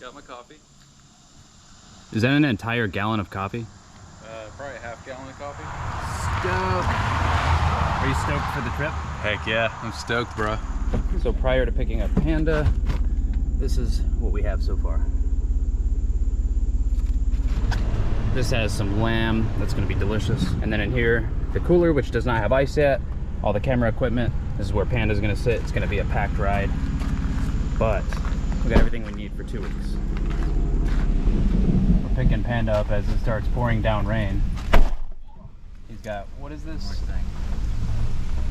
got my coffee. Is that an entire gallon of coffee? Probably a half gallon of coffee. Stoked. Are you stoked for the trip? Heck yeah, I'm stoked, bro. So prior to picking up Panda, this is what we have so far. This has some lamb that's going to be delicious. And then in here, the cooler, which does not have ice yet, all the camera equipment. This is where Panda's going to sit. It's going to be a packed ride. But we got everything we need for 2 weeks. We're picking Panda up as it starts pouring down rain. He's got, what is this?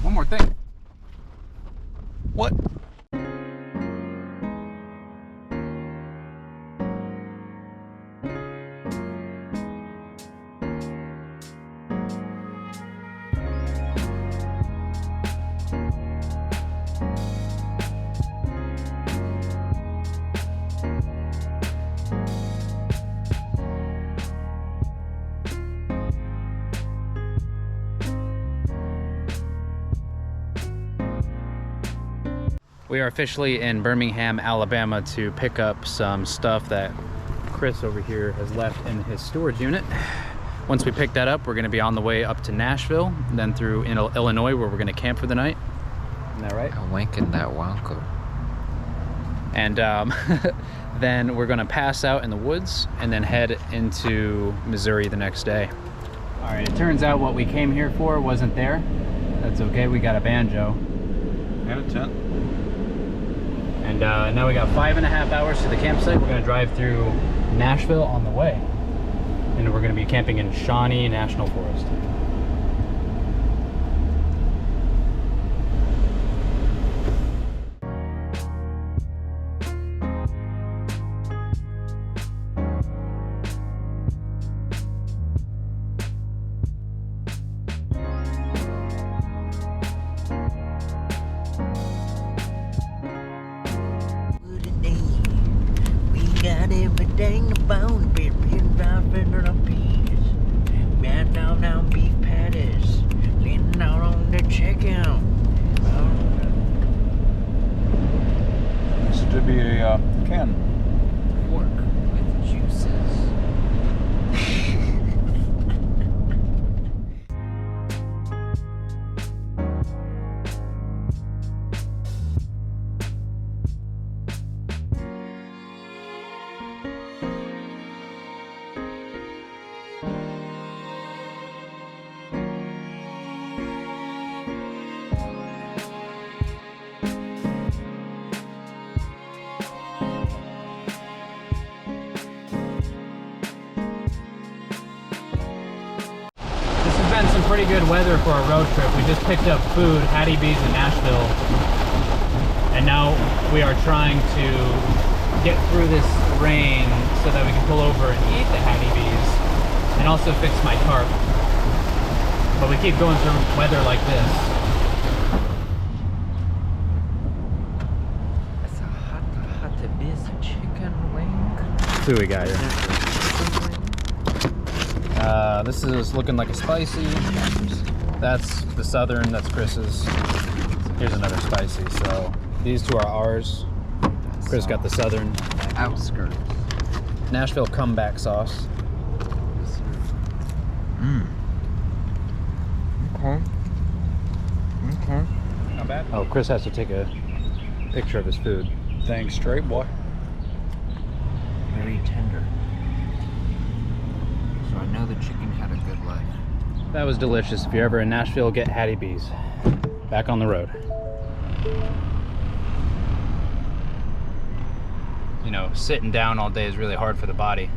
One more thing. What? We are officially in Birmingham, Alabama to pick up some stuff that Chris over here has left in his storage unit. Once we pick that up, we're gonna be on the way up to Nashville, then through Illinois, where we're gonna camp for the night. Isn't that right? I'm winking that wonka. And then we're gonna pass out in the woods and then head into Missouri the next day. All right, it turns out what we came here for wasn't there. That's okay, we got a banjo. And a tent. And now we got 5.5 hours to the campsite. We're gonna drive through Nashville on the way. And we're gonna be camping in Shawnee National Forest. Everything about a bit, being dropping on a piece. Man down on beef patties, leaning out on the checkout. This should be a can. Pork with juices. Some pretty good weather for a road trip. We just picked up food, Hattie B's in Nashville, and now we are trying to get through this rain so that we can pull over and eat the Hattie B's and also fix my tarp. But we keep going through weather like this. That's a hot biz chicken wing. Let's see what we got here. This is looking like a spicy. That's the Southern, that's Chris's. Here's another spicy. So these two are ours. Chris got the Southern. Outskirts. Nashville comeback sauce. Okay. Okay. Not bad. Oh, Chris has to take a picture of his food. Thanks, straight boy. Very tender. So I know the chicken had a good life. That was delicious. If you're ever in Nashville, get Hattie B's. Back on the road. You know, sitting down all day is really hard for the body.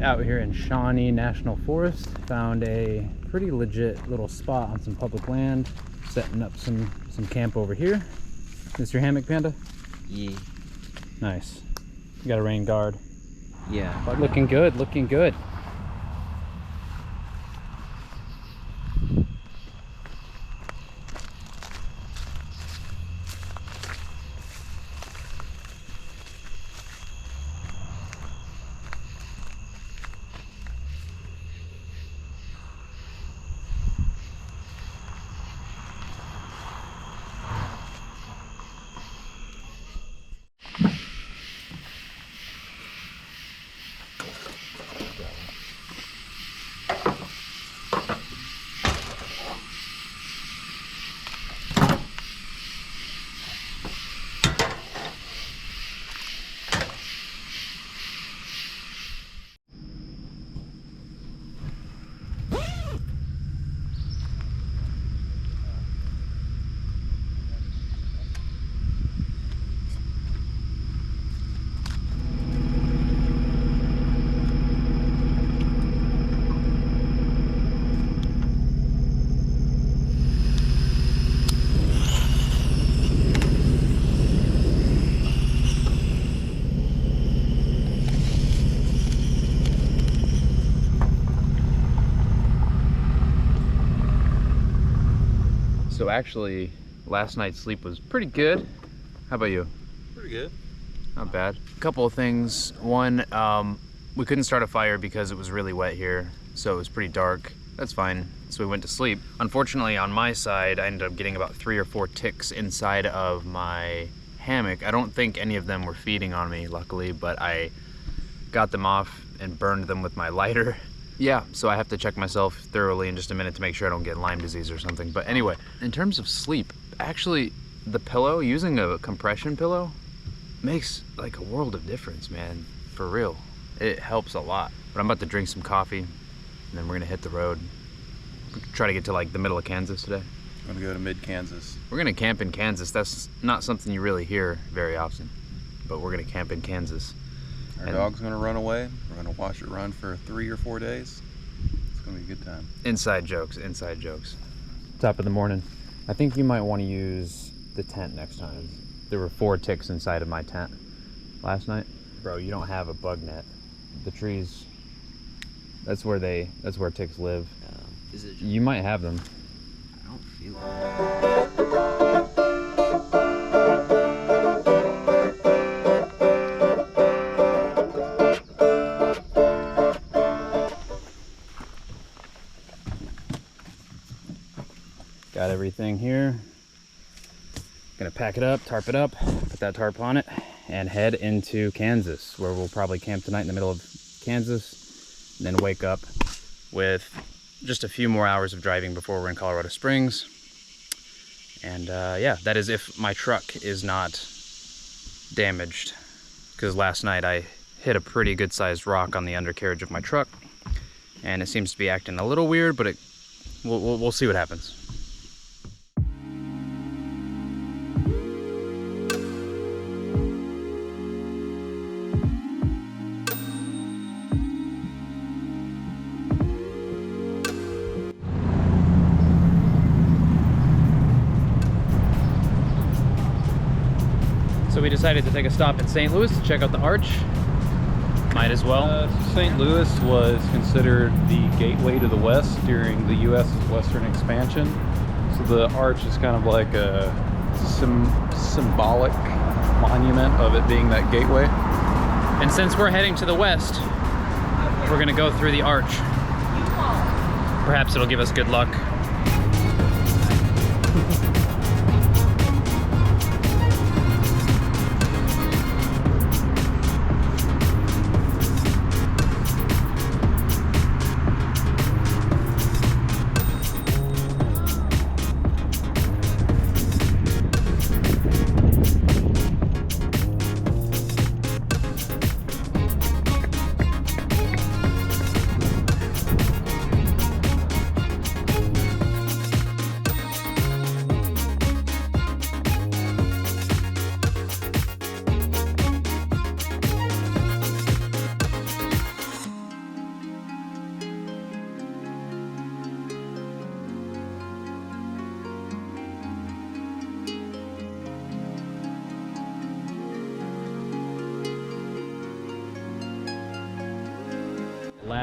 right out here in Shawnee National Forest. Found a pretty legit little spot on some public land. Setting up some camp over here. This your hammock, Panda? Yeah. Nice. You got a rain guard. Yeah. But looking good, looking good. So actually, last night's sleep was pretty good. How about you? Pretty good. Not bad. A couple of things. One, we couldn't start a fire because it was really wet here, so it was pretty dark. That's fine, so we went to sleep. Unfortunately, on my side, I ended up getting about 3 or 4 ticks inside of my hammock. I don't think any of them were feeding on me, luckily, but I got them off and burned them with my lighter. Yeah, so I have to check myself thoroughly in just a minute to make sure I don't get Lyme disease or something. But anyway, in terms of sleep, actually the pillow, using a compression pillow, makes like a world of difference, man, for real. It helps a lot. But I'm about to drink some coffee and then we're gonna hit the road. Try to get to like the middle of Kansas today. I'm gonna go to mid-Kansas. We're gonna camp in Kansas. That's not something you really hear very often, but we're gonna camp in Kansas. Our dog's gonna run away. We're gonna watch it run for 3 or 4 days. It's gonna be a good time. Inside jokes, inside jokes. Top of the morning. I think you might want to use the tent next time. There were 4 ticks inside of my tent last night. Bro, you don't have a bug net. The trees, that's where ticks live. Is it just, You might have them. I don't feel it. Got everything here. Gonna pack it up, tarp it up, put that tarp on it, and head into Kansas, where we'll probably camp tonight in the middle of Kansas, and then wake up with just a few more hours of driving before we're in Colorado Springs. And yeah, that is if my truck is not damaged, because last night I hit a pretty good sized rock on the undercarriage of my truck, and it seems to be acting a little weird, but we'll see what happens. So we decided to take a stop in St. Louis to check out the arch. Might as well. St. Louis was considered the gateway to the West during the U.S.'s Western expansion. So the arch is kind of like a symbolic monument of it being that gateway. And since we're heading to the west, we're gonna go through the arch. Perhaps it'll give us good luck.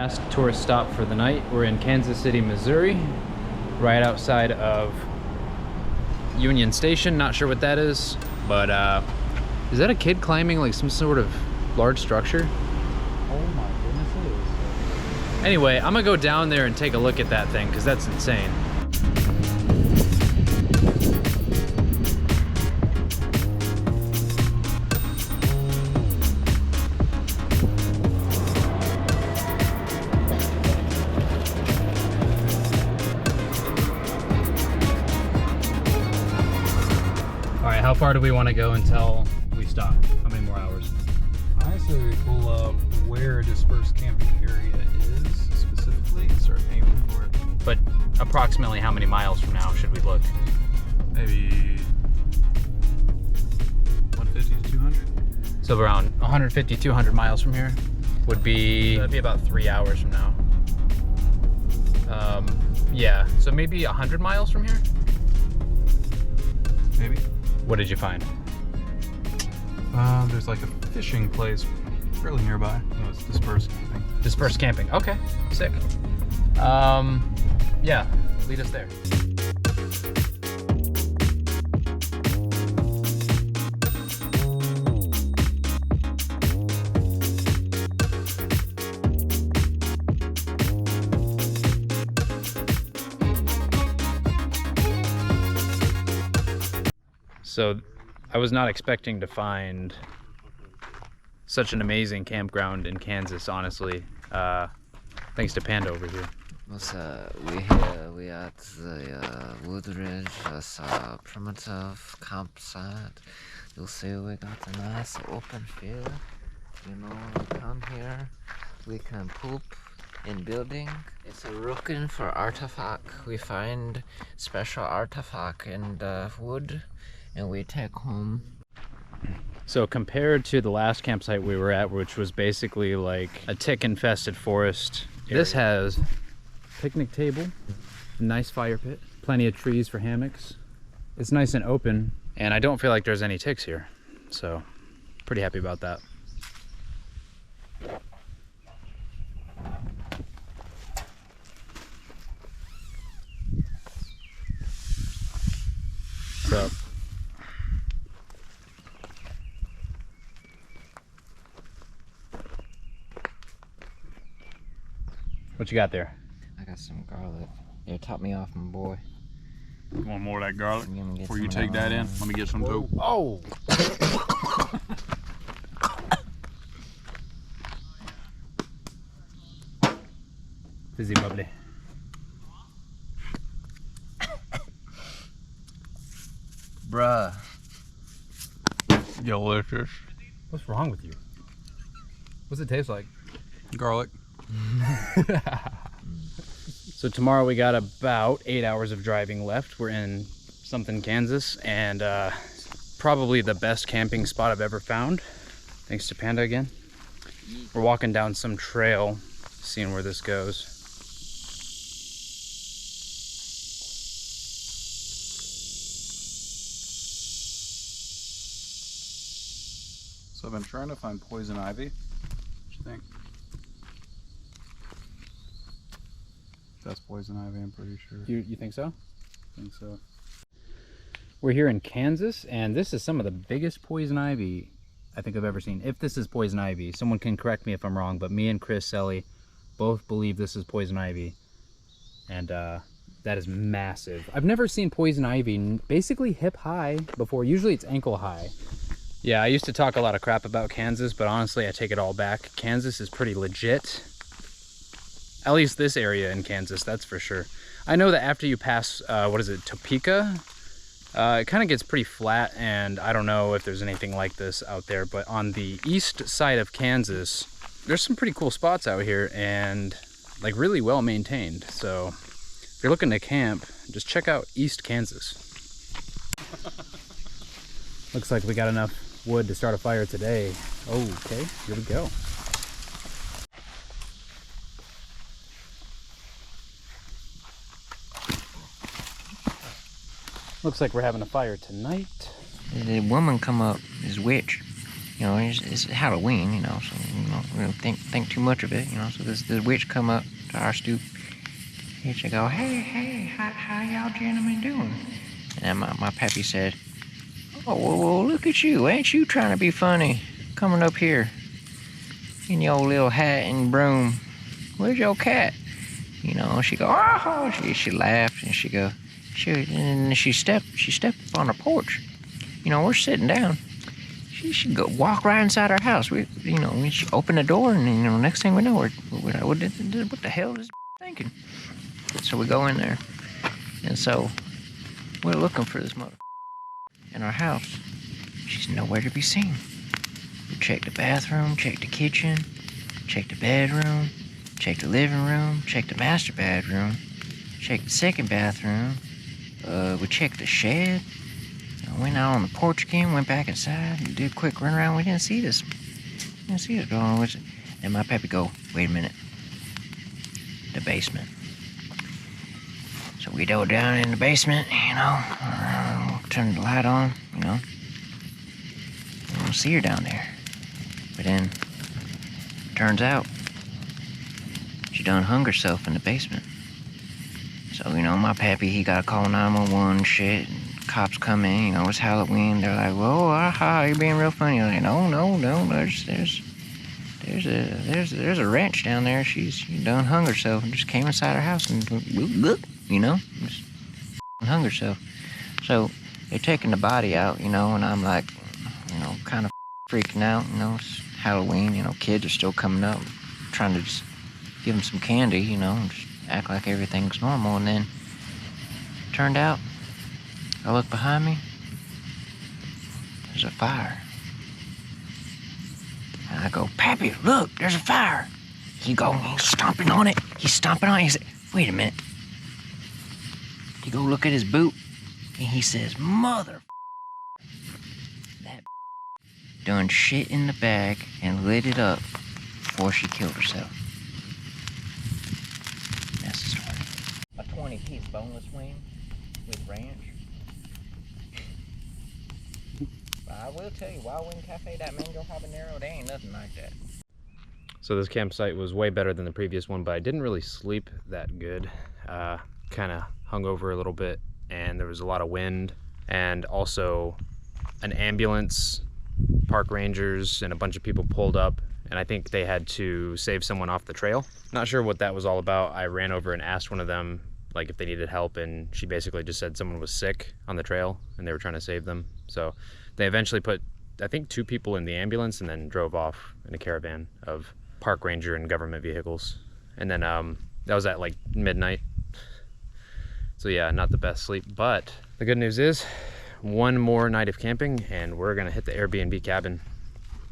last tourist stop for the night. We're in Kansas City, Missouri, right outside of Union Station. Not sure what that is, but is that a kid climbing like some sort of large structure? Oh my goodness, it is. Anyway, I'm gonna go down there and take a look at that thing because that's insane. How far do we want to go until we stop? How many more hours? I say we pull up where a dispersed camping area is specifically and start aiming for it. But approximately how many miles from now should we look? Maybe 150 to 200. So around 150, 200 miles from here would be, that'd be about 3 hours from now. Yeah, so maybe 100 miles from here? Maybe. What did you find? There's like a fishing place fairly nearby. No, it's dispersed camping. Dispersed camping, okay, sick. Yeah, lead us there. So I was not expecting to find such an amazing campground in Kansas, honestly. Thanks to Panda over here. We at the Woodridge, it's a primitive campsite. You'll see we got a nice open field. You know, we come here, we can poop in building. It's a looking for artifact. We find special artifact in the wood and we take home. So compared to the last campsite we were at, which was basically like a tick-infested forest, this has picnic table, nice fire pit, plenty of trees for hammocks. It's nice and open, and I don't feel like there's any ticks here, so pretty happy about that. So what you got there? I got some garlic. Here, top me off, my boy. Want more of that garlic? I'm gonna get Before you some take of that in, one. let me get some too. Oh! Fizzy bubbly. Bruh. Delicious. What's wrong with you? What's it taste like? Garlic. So tomorrow we got about 8 hours of driving left. We're in something, Kansas, and probably the best camping spot I've ever found. Thanks to Panda again. We're walking down some trail, seeing where this goes. So I've been trying to find poison ivy. What you think? That's poison ivy, I'm pretty sure. You think so? I think so. We're here in Kansas, and this is some of the biggest poison ivy I think I've ever seen. If this is poison ivy, someone can correct me if I'm wrong, but me and Chris Selly both believe this is poison ivy. And that is massive. I've never seen poison ivy basically hip high before. Usually it's ankle high. Yeah, I used to talk a lot of crap about Kansas, but honestly, I take it all back. Kansas is pretty legit. At least this area in Kansas, that's for sure. I know that after you pass, what is it, Topeka? It kind of gets pretty flat, and I don't know if there's anything like this out there, but on the east side of Kansas, there's some pretty cool spots out here, and like really well maintained. So if you're looking to camp, just check out East Kansas. Looks like we got enough wood to start a fire today. Okay, here we go. Looks like we're having a fire tonight. The woman come up, is witch. You know, it's Halloween, you know, so you know, we don't think too much of it, you know. So this witch come up to our stoop. And she go, hey, how y'all gentlemen doing? And my pappy said, oh, well, look at you. Ain't you trying to be funny? Coming up here in your little hat and broom. Where's your cat? You know, she go, oh, she laughed and she stepped on the porch. You know, we're sitting down. She go walk right inside our house. She opened the door and, you know, next thing we know, what the hell is thinking? So we go in there. And so we're looking for this mother in our house. She's nowhere to be seen. We checked the bathroom, checked the kitchen, checked the bedroom, checked the living room, checked the master bedroom, checked the second bathroom. We checked the shed. Went out on the porch again, went back inside, and did a quick run around. We didn't see this. Going with it. And my pappy go, wait a minute. The basement. So we dove down in the basement, you know, turned the light on, you know. We don't see her down there. But then, turns out, she done hung herself in the basement. So, you know, my pappy, he got to call 911 and shit. And cops come in, you know, it's Halloween. They're like, whoa, aha, you're being real funny. I'm like, no, there's a wrench down there. She done hung herself and just came inside her house and, you know, just hung herself. So they're taking the body out, you know, and I'm like, you know, kind of freaking out, you know, it's Halloween, you know, kids are still coming up, trying to just give them some candy, you know, and just act like everything's normal. And then turned out, I look behind me, there's a fire. And I go, Pappy, look, there's a fire. He's stomping on it. He said, wait a minute. He go look at his boot, and he says, mother, that done shit in the bag and lit it up before she killed herself. That's the story. A 20-piece boneless wing with ranch. I will tell you, Wild Wing Cafe, that mango habanero, they ain't nothing like that. So this campsite was way better than the previous one, but I didn't really sleep that good. Kind of hung over a little bit, and there was a lot of wind, and also an ambulance, park rangers, and a bunch of people pulled up, and I think they had to save someone off the trail. Not sure what that was all about. I ran over and asked one of them like if they needed help, and she basically just said someone was sick on the trail and they were trying to save them. So they eventually put, I think, 2 people in the ambulance and then drove off in a caravan of park ranger and government vehicles. And then that was at like midnight. So yeah, not the best sleep, but the good news is one more night of camping and we're gonna hit the Airbnb cabin.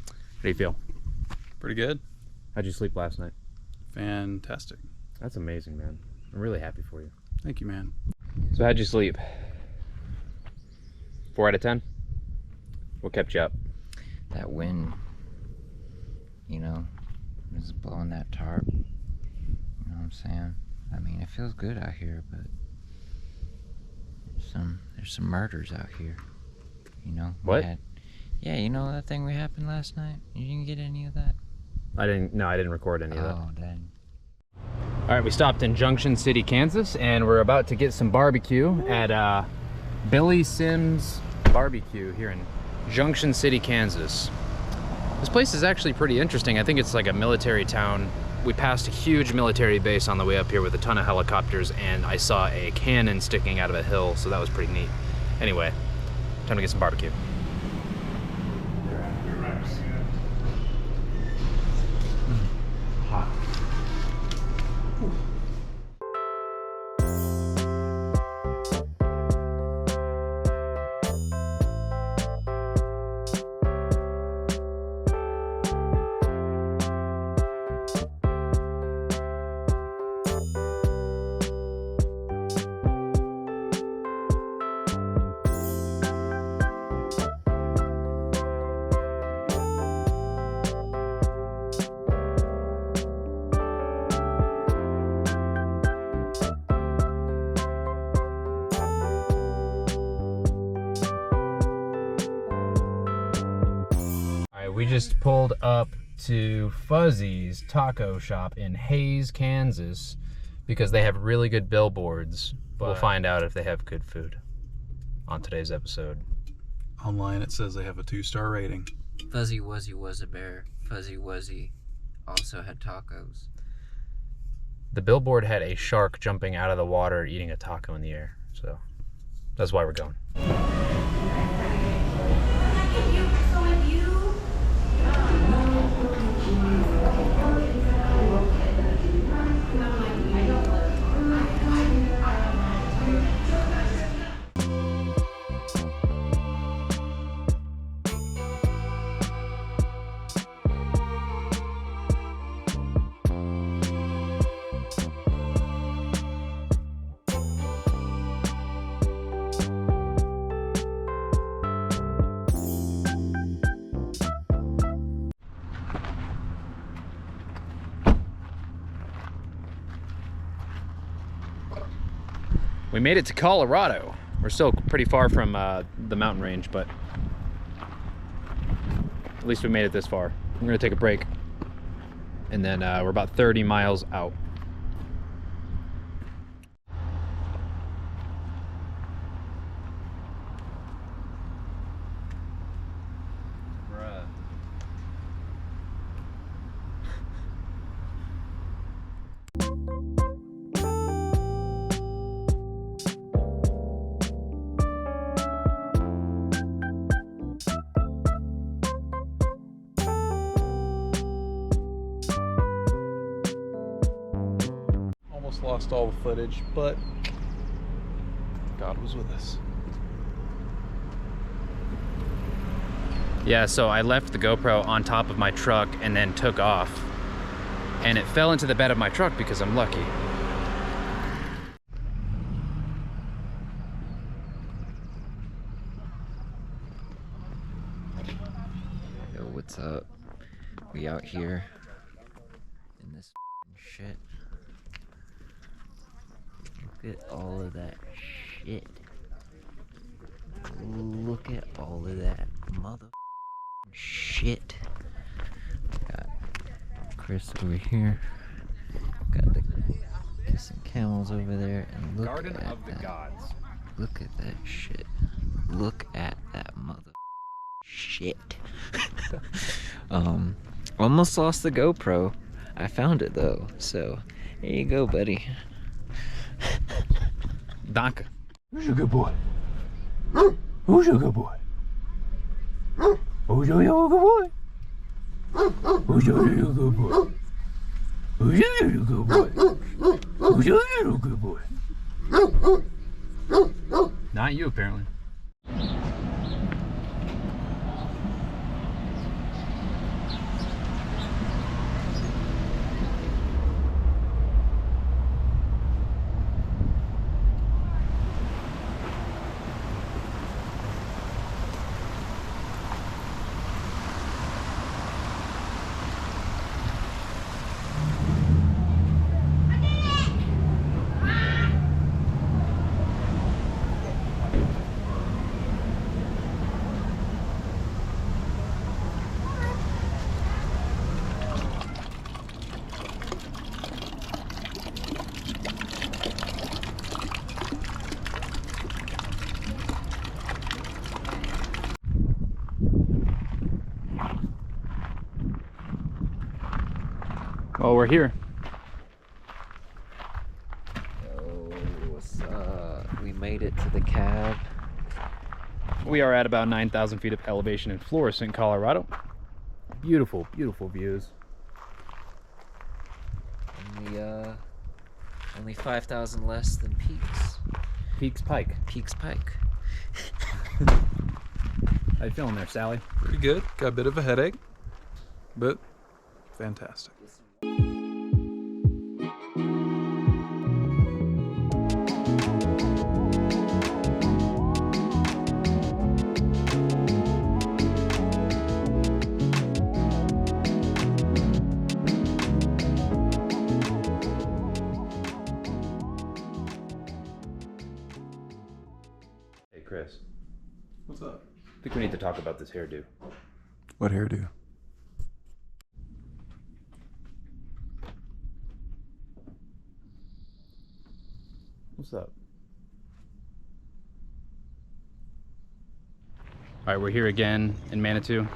How do you feel? Pretty good. How'd you sleep last night? Fantastic. That's amazing, man. I'm really happy for you. Thank you, man. So how'd you sleep? 4 out of 10? What kept you up? That wind, you know, is blowing that tarp. You know what I'm saying? I mean, it feels good out here, but there's some murders out here. You know? What? Yeah, you know that thing that happened last night? You didn't get any of that? I didn't record any of that. Oh, dang. All right, we stopped in Junction City, Kansas, and we're about to get some barbecue at Billy Sims Barbecue here in Junction City, Kansas. This place is actually pretty interesting. I think it's like a military town. We passed a huge military base on the way up here with a ton of helicopters, and I saw a cannon sticking out of a hill, so that was pretty neat. Anyway, time to get some barbecue. Hot. we just pulled up to Fuzzy's Taco Shop in Hays, Kansas, because they have really good billboards. We'll find out if they have good food on today's episode. Online it says they have a 2-star rating. Fuzzy Wuzzy was a bear. Fuzzy Wuzzy also had tacos. The billboard had a shark jumping out of the water eating a taco in the air, so that's why we're going. We made it to Colorado. We're still pretty far from the mountain range, but at least we made it this far. We're gonna take a break, and then we're about 30 miles out. Bruh. Almost lost all the footage, but God was with us. Yeah, so I left the GoPro on top of my truck and then took off. And it fell into the bed of my truck because I'm lucky. Yo, what's up? We out here in this shit. Look at all of that shit. Look at all of that mother shit. Got Chris over here. Got the kissing camels over there. And look Garden at of the that. Gods. Look at that shit. Look at that mother shit. Almost lost the GoPro. I found it though, so here you go, buddy. Danke. Who's a good boy? Who's a good boy? Who's a good boy? Who's a little good boy? Who's a little good boy? Who's a little good boy? Not you, apparently. Well, we're here. Yo, what's up? We made it to the cab. We are at about 9,000 feet of elevation in Florissant, Colorado. Beautiful, beautiful views. Only 5,000 less than Peaks. Pikes Pike. Peaks Pike. How you feeling there, Sally? Pretty good. Got a bit of a headache, but fantastic. Hey, Chris. What's up? I think we need to talk about this hairdo. What hairdo? What's up? All right, we're here again in Manitou.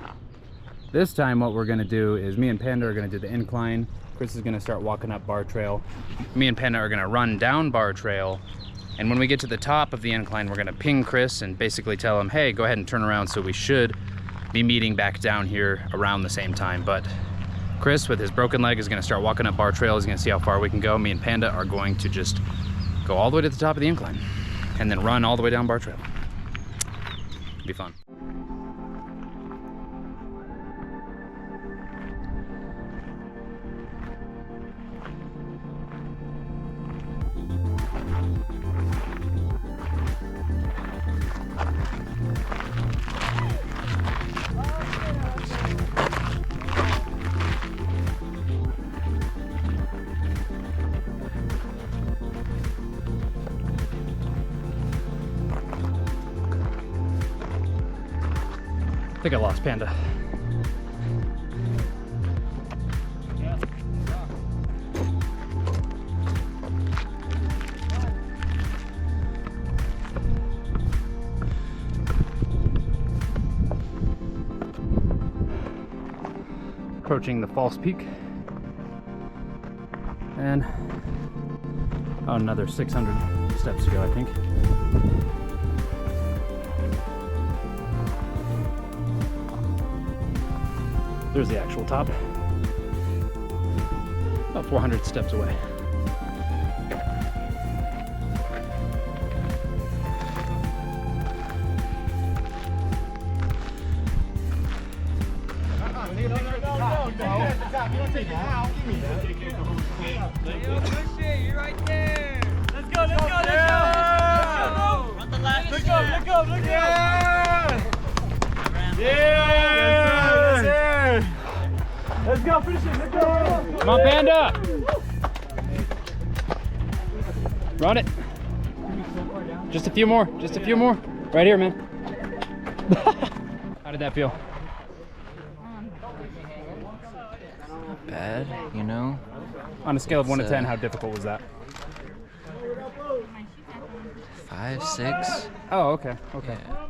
This time what we're gonna do is me and Panda are gonna do the incline. Chris is gonna start walking up Bar Trail. Me and Panda are gonna run down Bar Trail. And when we get to the top of the incline, we're gonna ping Chris and basically tell him, hey, go ahead and turn around. So we should be meeting back down here around the same time. But Chris, with his broken leg, is gonna start walking up Bar Trail. He's gonna see how far we can go. Me and Panda are going to just go all the way to the top of the incline and then run all the way down Bar Trail. It'll be fun. I think I lost Panda. Approaching the false peak. And another 600 steps to go, I think. There's the actual top. About 400 steps away. You're right there. Let's go, let's go, let's go. Run the last. Look up, look up, look up. Yeah. Let's go, finish it, let's go. Come on, Panda! Run it. Just a few more, just a few more. Right here, man. How did that feel? Bad, you know? On a scale of 1 to It's, 10, how difficult was that? 5, 6. Oh, okay, okay. Yeah.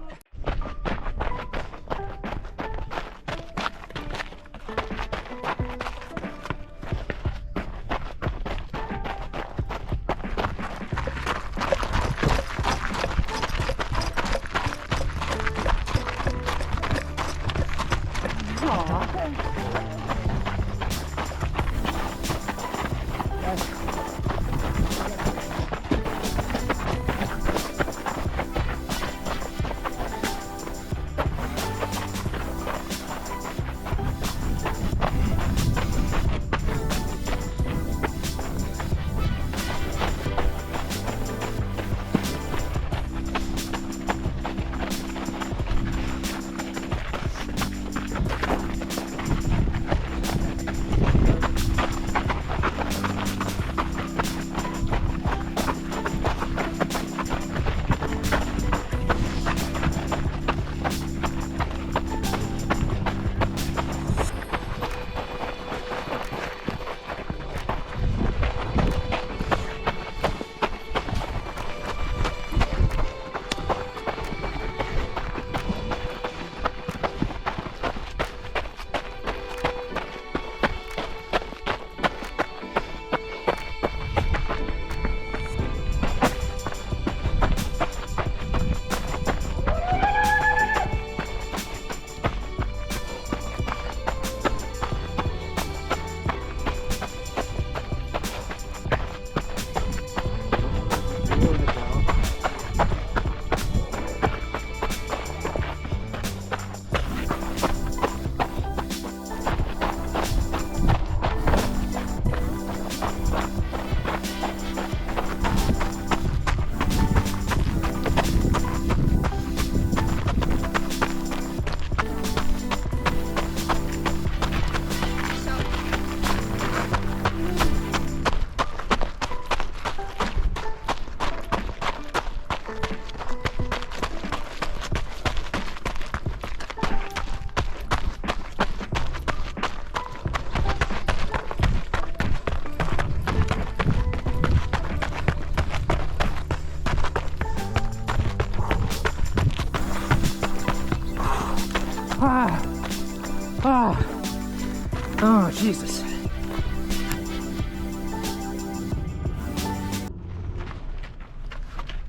Oh, Jesus.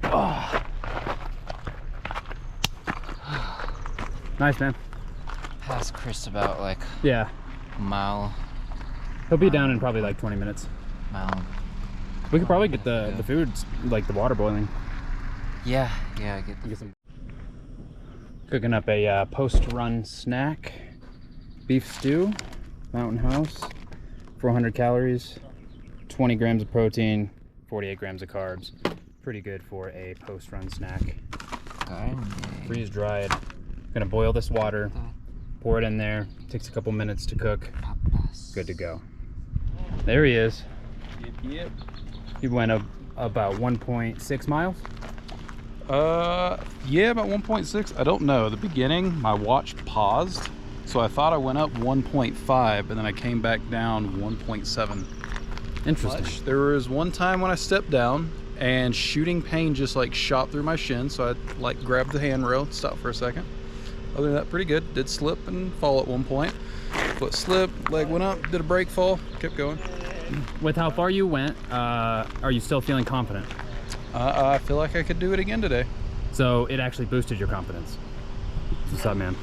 Oh. Nice, man. Past Chris about like Yeah. a mile. He'll be down in probably like 20 minutes. Mile. We could probably get the food, like the water boiling. Yeah, get Some... Cooking up a post-run snack. Beef stew, Mountain House, 400 calories, 20 grams of protein, 48 grams of carbs. Pretty good for a post-run snack. Freeze dried. Gonna boil this water, pour it in there. Takes a couple minutes to cook. Good to go. There he is. Yep. He went about 1.6 miles. Yeah, about 1.6. I don't know. At the beginning, my watch paused, so I thought I went up 1.5, and then I came back down 1.7. Interesting. There was one time when I stepped down, and shooting pain just like shot through my shin, so I like grabbed the handrail, stopped for a second. Other than that, pretty good. Did slip and fall at one point. Foot slipped, leg went up, did a brake fall, kept going. With how far you went, are you still feeling confident? I feel like I could do it again today. So it actually boosted your confidence. What's up, man?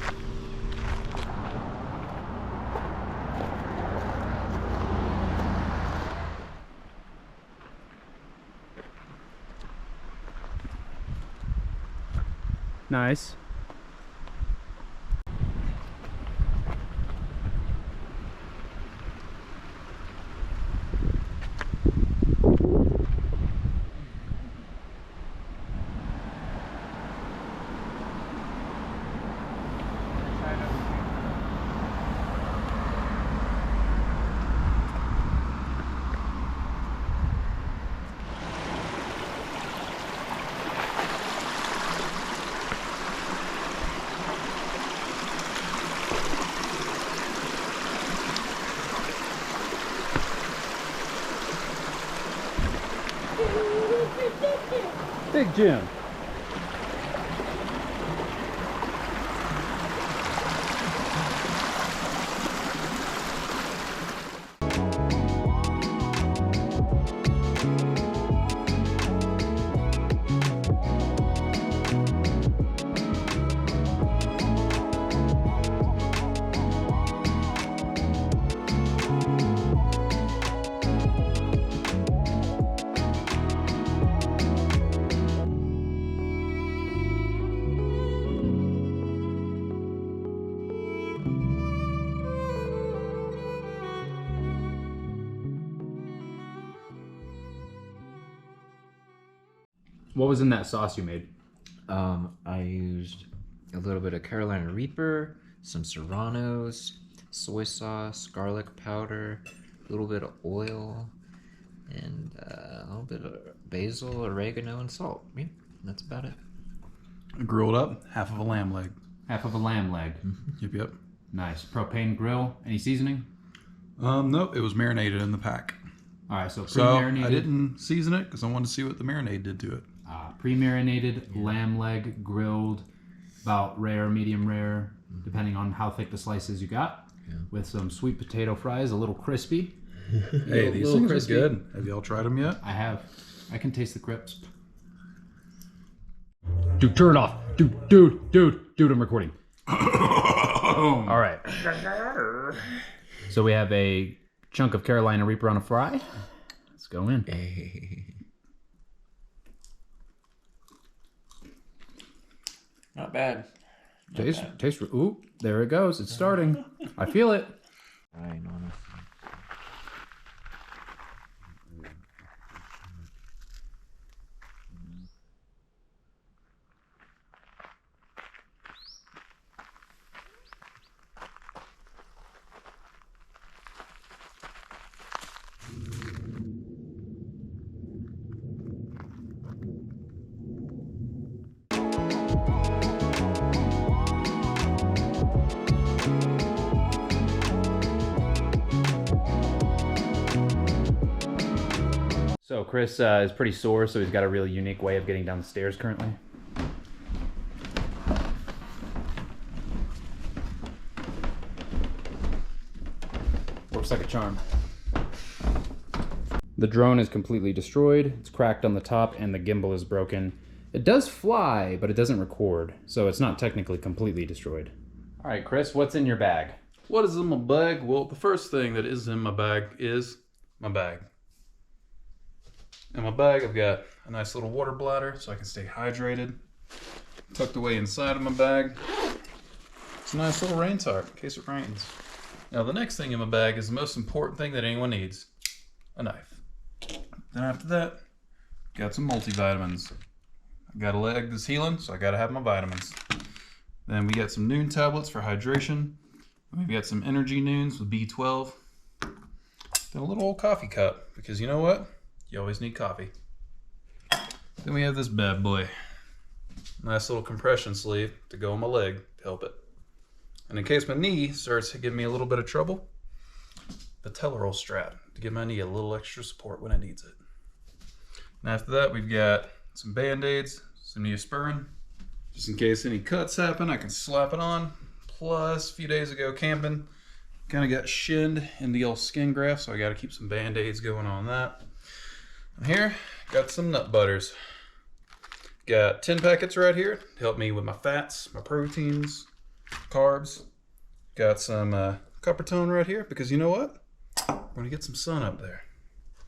Nice. Big Jim. What was in that sauce you made? I used a little bit of Carolina Reaper, some Serranos, soy sauce, garlic powder, a little bit of oil, and a little bit of basil, oregano, and salt. Yeah, that's about it. Grilled up, half of a lamb leg. Half of a lamb leg. Yep. Nice. Propane grill. Any seasoning? No, it was marinated in the pack. All right, so So pre-marinated. I didn't season it because I wanted to see what the marinade did to it. Pre-marinated lamb leg, grilled, about rare, medium rare, depending on how thick the slices you got. Yeah. With some sweet potato fries, a little crispy. Hey, these things are good. Have y'all tried them yet? I have. I can taste the crisp. Dude, turn it off. Dude, I'm recording. All right. So we have a chunk of Carolina Reaper on a fry. Let's go in. Not bad. Taste. Ooh, there it goes. It's starting. I feel it. Right, honestly. So Chris is pretty sore, so he's got a really unique way of getting down the stairs currently. Looks like a charm. The drone is completely destroyed. It's cracked on the top and the gimbal is broken. It does fly, but it doesn't record, so it's not technically completely destroyed. All right, Chris, what's in your bag? What is in my bag? Well, the first thing that is in my bag is my bag. In my bag, I've got a nice little water bladder so I can stay hydrated. Tucked away inside of my bag, it's a nice little rain tarp in case it rains. Now, the next thing in my bag is the most important thing that anyone needs, a knife. Then after that, got some multivitamins. I got a leg that's healing, so I gotta have my vitamins. Then we got some Noon tablets for hydration. We've got some energy Noons with B12. Then a little old coffee cup, because you know what? You always need coffee. Then we have this bad boy. Nice little compression sleeve to go on my leg to help it. And in case my knee starts to give me a little bit of trouble, the Tellerol strap to give my knee a little extra support when it needs it. And after that, we've got some Band-Aids, some Neosporin, just in case any cuts happen, I can slap it on. Plus, a few days ago camping, kind of got shinned in the old skin graft, so I got to keep some Band-Aids going on that. And here, got some nut butters. Got 10 packets right here to help me with my fats, my proteins, carbs. Got some copper tone right here because you know what? We're going to get some sun up there.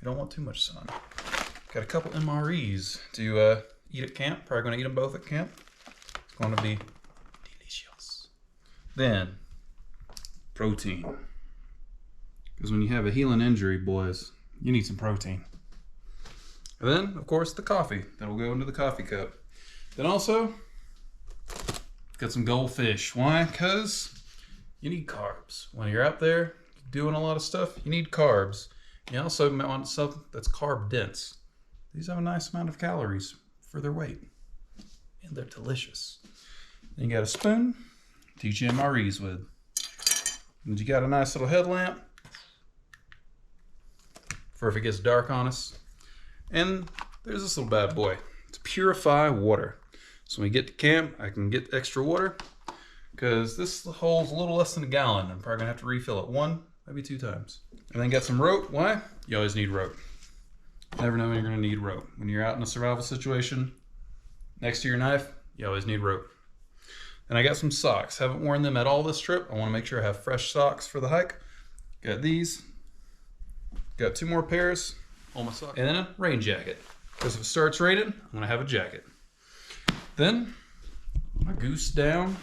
We don't want too much sun. Got a couple MREs to eat at camp. Probably going to eat them both at camp. It's going to be delicious. Then, protein. Because when you have a healing injury, boys, you need some protein. And then, of course, the coffee. That'll go into the coffee cup. Then also, got some goldfish. Why? Because you need carbs. When you're out there doing a lot of stuff, you need carbs. You also want something that's carb dense. These have a nice amount of calories for their weight. And they're delicious. Then you got a spoon to eat your MREs with. And you got a nice little headlamp for if it gets dark on us. And there's this little bad boy. It's purify water. So when we get to camp, I can get extra water because this holds a little less than a gallon. I'm probably gonna have to refill it 1, maybe 2 times. And then got some rope. Why? You always need rope. Never know when you're gonna need rope. When you're out in a survival situation, next to your knife, you always need rope. And I got some socks. Haven't worn them at all this trip. I wanna make sure I have fresh socks for the hike. Got these. Got 2 more pairs. All my socks. And then a rain jacket. Because if it starts raining, I'm gonna have a jacket. Then, my goose down.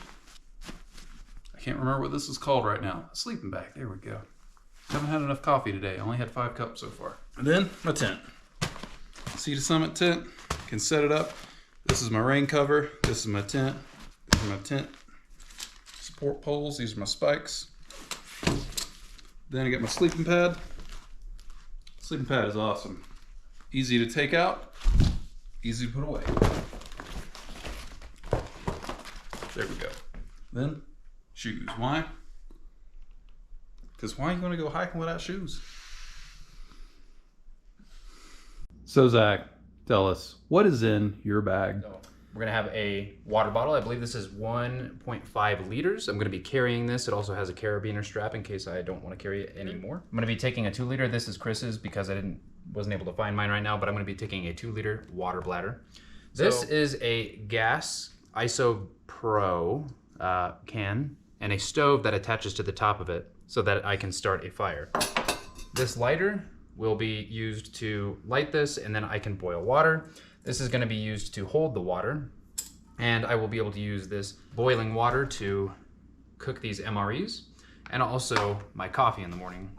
I can't remember what this is called right now. A sleeping bag, there we go. Haven't had enough coffee today. I only had 5 cups so far. And then, my tent. Sea to Summit tent. Can set it up. This is my rain cover. This is my tent. This is my tent support poles. These are my spikes. Then I got my sleeping pad. Sleeping pad is awesome. Easy to take out, easy to put away. There we go. Then, shoes. Why? Because why are you going to go hiking without shoes? So Zach, tell us, what is in your bag? So we're gonna have a water bottle. I believe this is 1.5 liters. I'm gonna be carrying this. It also has a carabiner strap in case I don't want to carry it anymore. I'm gonna be taking a 2 liter. This is Chris's because I wasn't able to find mine right now, but I'm gonna be taking a 2 liter water bladder. This is a gas ISO Pro can and a stove that attaches to the top of it so that I can start a fire. This lighter will be used to light this, and then I can boil water. This is gonna be used to hold the water, and I will be able to use this boiling water to cook these MREs, and also my coffee in the morning.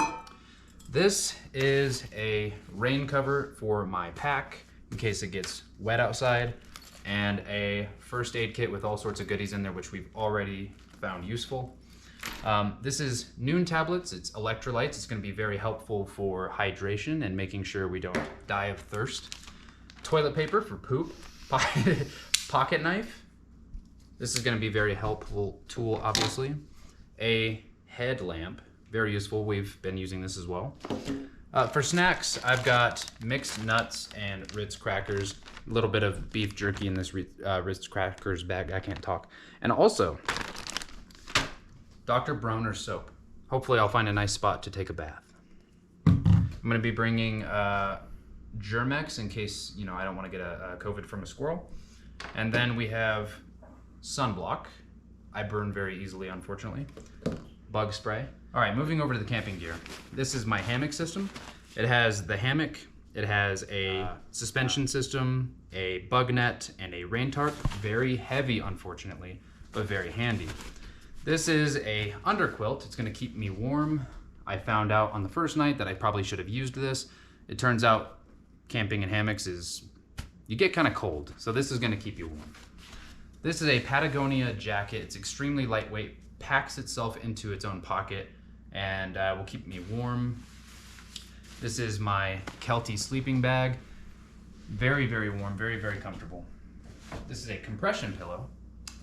This is a rain cover for my pack in case it gets wet outside, and a first aid kit with all sorts of goodies in there, which we've already found useful. This is Noon tablets. It's electrolytes. It's going to be very helpful for hydration and making sure we don't die of thirst. Toilet paper for poop. Pocket knife. This is going to be a very helpful tool, obviously. A headlamp. Very useful. We've been using this as well. For snacks, I've got mixed nuts and Ritz crackers. A little bit of beef jerky in this Ritz crackers bag. I can't talk. And also, Dr. Bronner soap. hopefully I'll find a nice spot to take a bath. I'm gonna be bringing Germex in case, you know, I don't want to get a COVID from a squirrel. And then we have sunblock. I burn very easily, unfortunately. Bug spray. All right, moving over to the camping gear. This is my hammock system. It has the hammock, it has a suspension system, a bug net, and a rain tarp. Very heavy, unfortunately, but very handy. This is a underquilt. It's gonna keep me warm. I found out on the first night that I probably should have used this. It turns out camping in hammocks is, you get kind of cold, so this is gonna keep you warm. This is a Patagonia jacket. It's extremely lightweight, packs itself into its own pocket, and will keep me warm. This is my Kelty sleeping bag. Very, very warm, very, very comfortable. This is a compression pillow,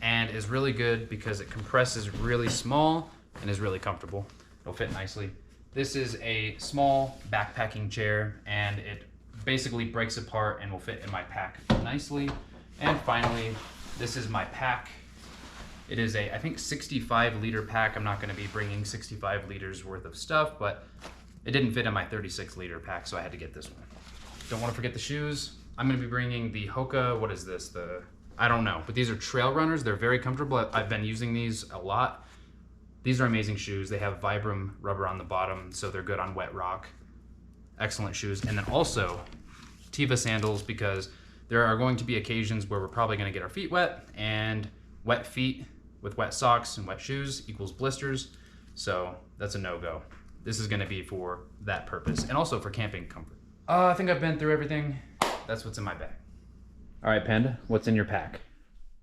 and is really good because it compresses really small and is really comfortable. It'll fit nicely. This is a small backpacking chair, and it basically breaks apart and will fit in my pack nicely. And finally, this is my pack. It is a, I think, 65 liter pack. I'm not gonna be bringing 65 liters worth of stuff, but it didn't fit in my 36 liter pack, so I had to get this one. Don't wanna forget the shoes. I'm gonna be bringing the Hoka, what is this? I don't know, but these are trail runners. They're very comfortable. I've been using these a lot. These are amazing shoes. They have Vibram rubber on the bottom, so they're good on wet rock. Excellent shoes. And then also Tiva sandals, because there are going to be occasions where we're probably gonna get our feet wet, and wet feet with wet socks and wet shoes equals blisters. So that's a no-go. This is gonna be for that purpose, and also for camping comfort. I think I've been through everything. That's what's in my bag. All right, Panda, what's in your pack?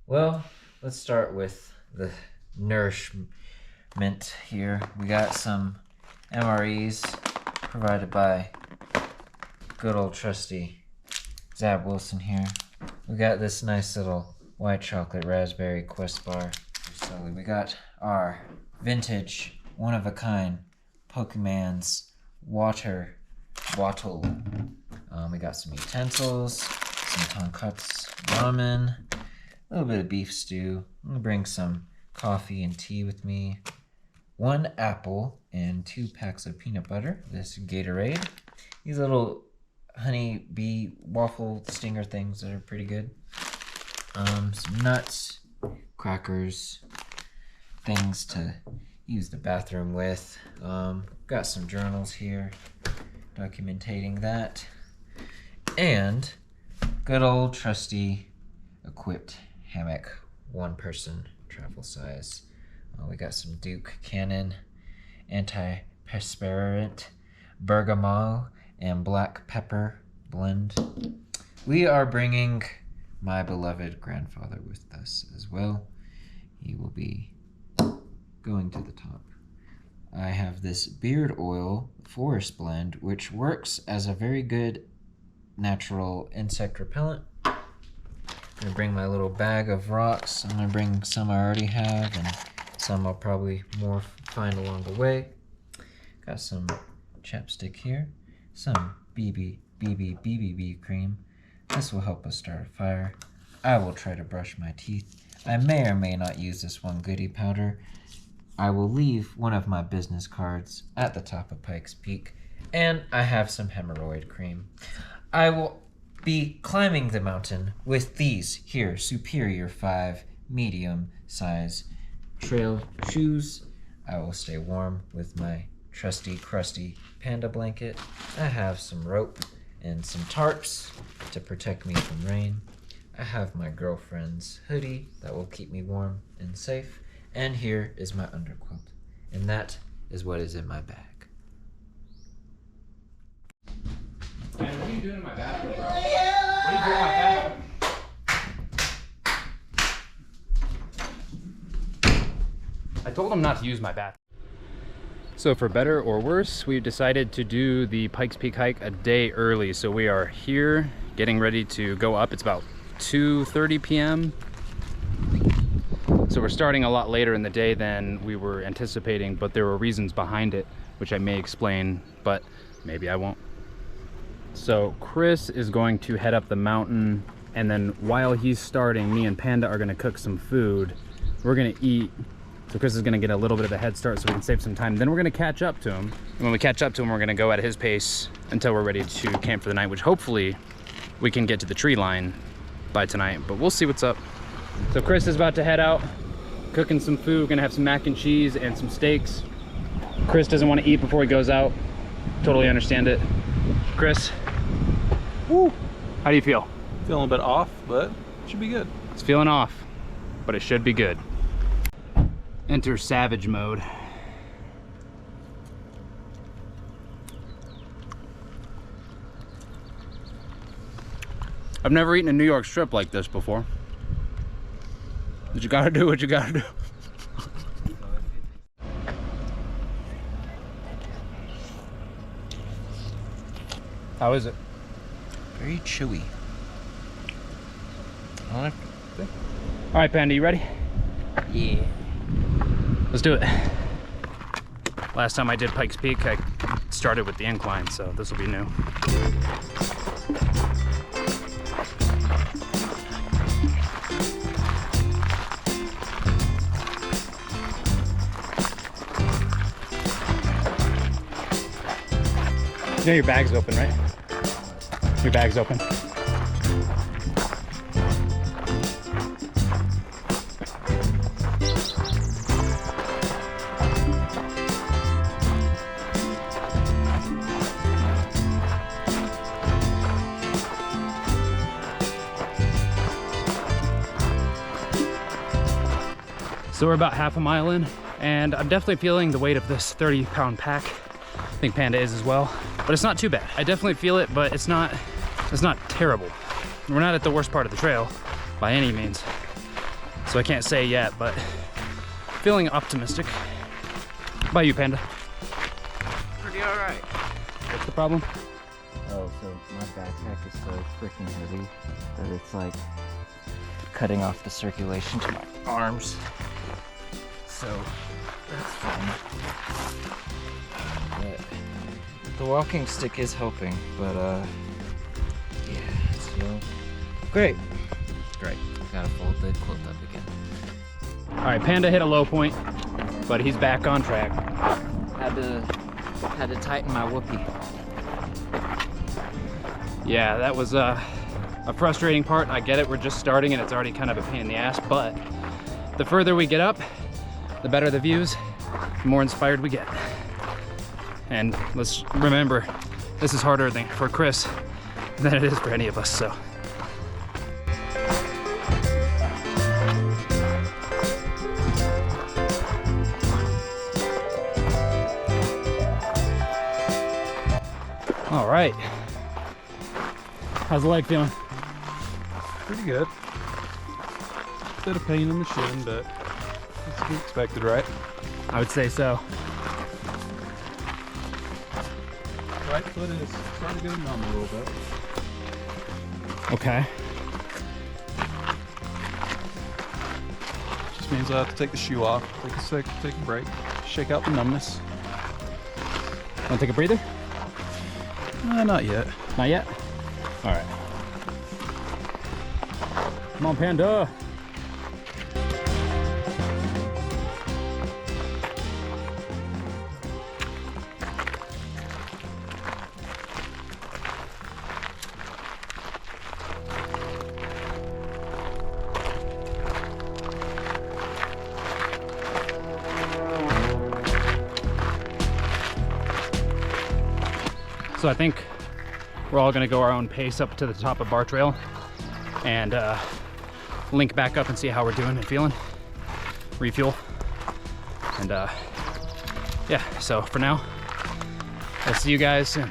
Well, let's start with the nourishment here. We got some MREs provided by good old trusty Zab Wilson here. We got this nice little white chocolate raspberry Quest bar. So we got our vintage, one-of-a-kind Pokemon's water bottle. We got some utensils, some tonkatsu ramen, a little bit of beef stew. I'm gonna bring some coffee and tea with me, 1 apple, and 2 packs of peanut butter. This Gatorade. These little honey bee waffle stinger things that are pretty good. Some nuts, crackers, things to use the bathroom with. Got some journals here, documenting that. And good old trusty equipped hammock, 1-person travel size. We got some Duke Cannon antiperspirant, bergamot, and black pepper blend. We are bringing my beloved grandfather with us as well. He will be going to the top. I have this beard oil forest blend, which works as a very good natural insect repellent. I'm gonna bring my little bag of rocks. I'm gonna bring some I already have and some I'll probably find along the way. Got some chapstick here, some BB cream. This will help us start a fire. I will try to brush my teeth. I may or may not use this one goodie powder. I will leave one of my business cards at the top of Pikes Peak, and I have some hemorrhoid cream. I will be climbing the mountain with these here Superior 5 medium size trail shoes. I will stay warm with my trusty crusty panda blanket. I have some rope and some tarps to protect me from rain. I have my girlfriend's hoodie that will keep me warm and safe. And here is my underquilt. And that is what is in my bag. Man, what are you doing in my bathroom, bro? What are you doing in my bathroom? I told him not to use my bathroom. So for better or worse, we've decided to do the Pikes Peak hike a day early. So we are here getting ready to go up. It's about 2:30 p.m. So we're starting a lot later in the day than we were anticipating, but there were reasons behind it, which I may explain, but maybe I won't. So Chris is going to head up the mountain, and then while he's starting, me and Panda are gonna cook some food. We're gonna eat So Chris is gonna get a little bit of a head start so we can save some time. Then we're gonna catch up to him. And when we catch up to him, we're gonna go at his pace until we're ready to camp for the night, which hopefully we can get to the tree line by tonight, but we'll see what's up. So Chris is about to head out, cooking some food. We're gonna have some mac and cheese and some steaks. Chris doesn't want to eat before he goes out. Totally understand it. Chris, woo, how do you feel? Feeling a bit off, but it should be good. It's feeling off, but it should be good. Enter savage mode. I've never eaten a New York strip like this before. But you gotta do what you gotta do. How is it? Very chewy. All right, Panda, you ready? Yeah. Let's do it. Last time I did Pikes Peak, I started with the incline, so this will be new. You know your bag's open, right? Your bag's open. So we're about half a mile in, and I'm definitely feeling the weight of this 30-pound pack. I think Panda is as well, but it's not too bad. I definitely feel it, but it's not terrible. We're not at the worst part of the trail by any means, so I can't say yet, but feeling optimistic. How about you, Panda? Pretty alright. What's the problem? Oh, so my backpack is so freaking heavy that it's like cutting off the circulation to my arms. So that's fun. But the walking stick is helping, but yeah, so great. Great. Gotta fold the quilt up again. All right, Panda hit a low point, but he's back on track. Had to tighten my whoopee. Yeah, that was a frustrating part. I get it, we're just starting and it's already kind of a pain in the ass, but the further we get up, the better the views, the more inspired we get. And let's remember, this is harder for Chris than it is for any of us, so. All right. How's the leg feeling? Pretty good. Bit of pain in the shin, but it's to be expected, right? I would say so. Right foot is starting to go numb a little bit. Okay. Just means I have to take the shoe off, take a break, shake out the numbness. Want to take a breather? Not yet. Not yet? All right. Come on, Panda. So I think we're all gonna go our own pace up to the top of Bar Trail and link back up and see how we're doing and feeling. Refuel. And yeah, so for now, I'll see you guys soon.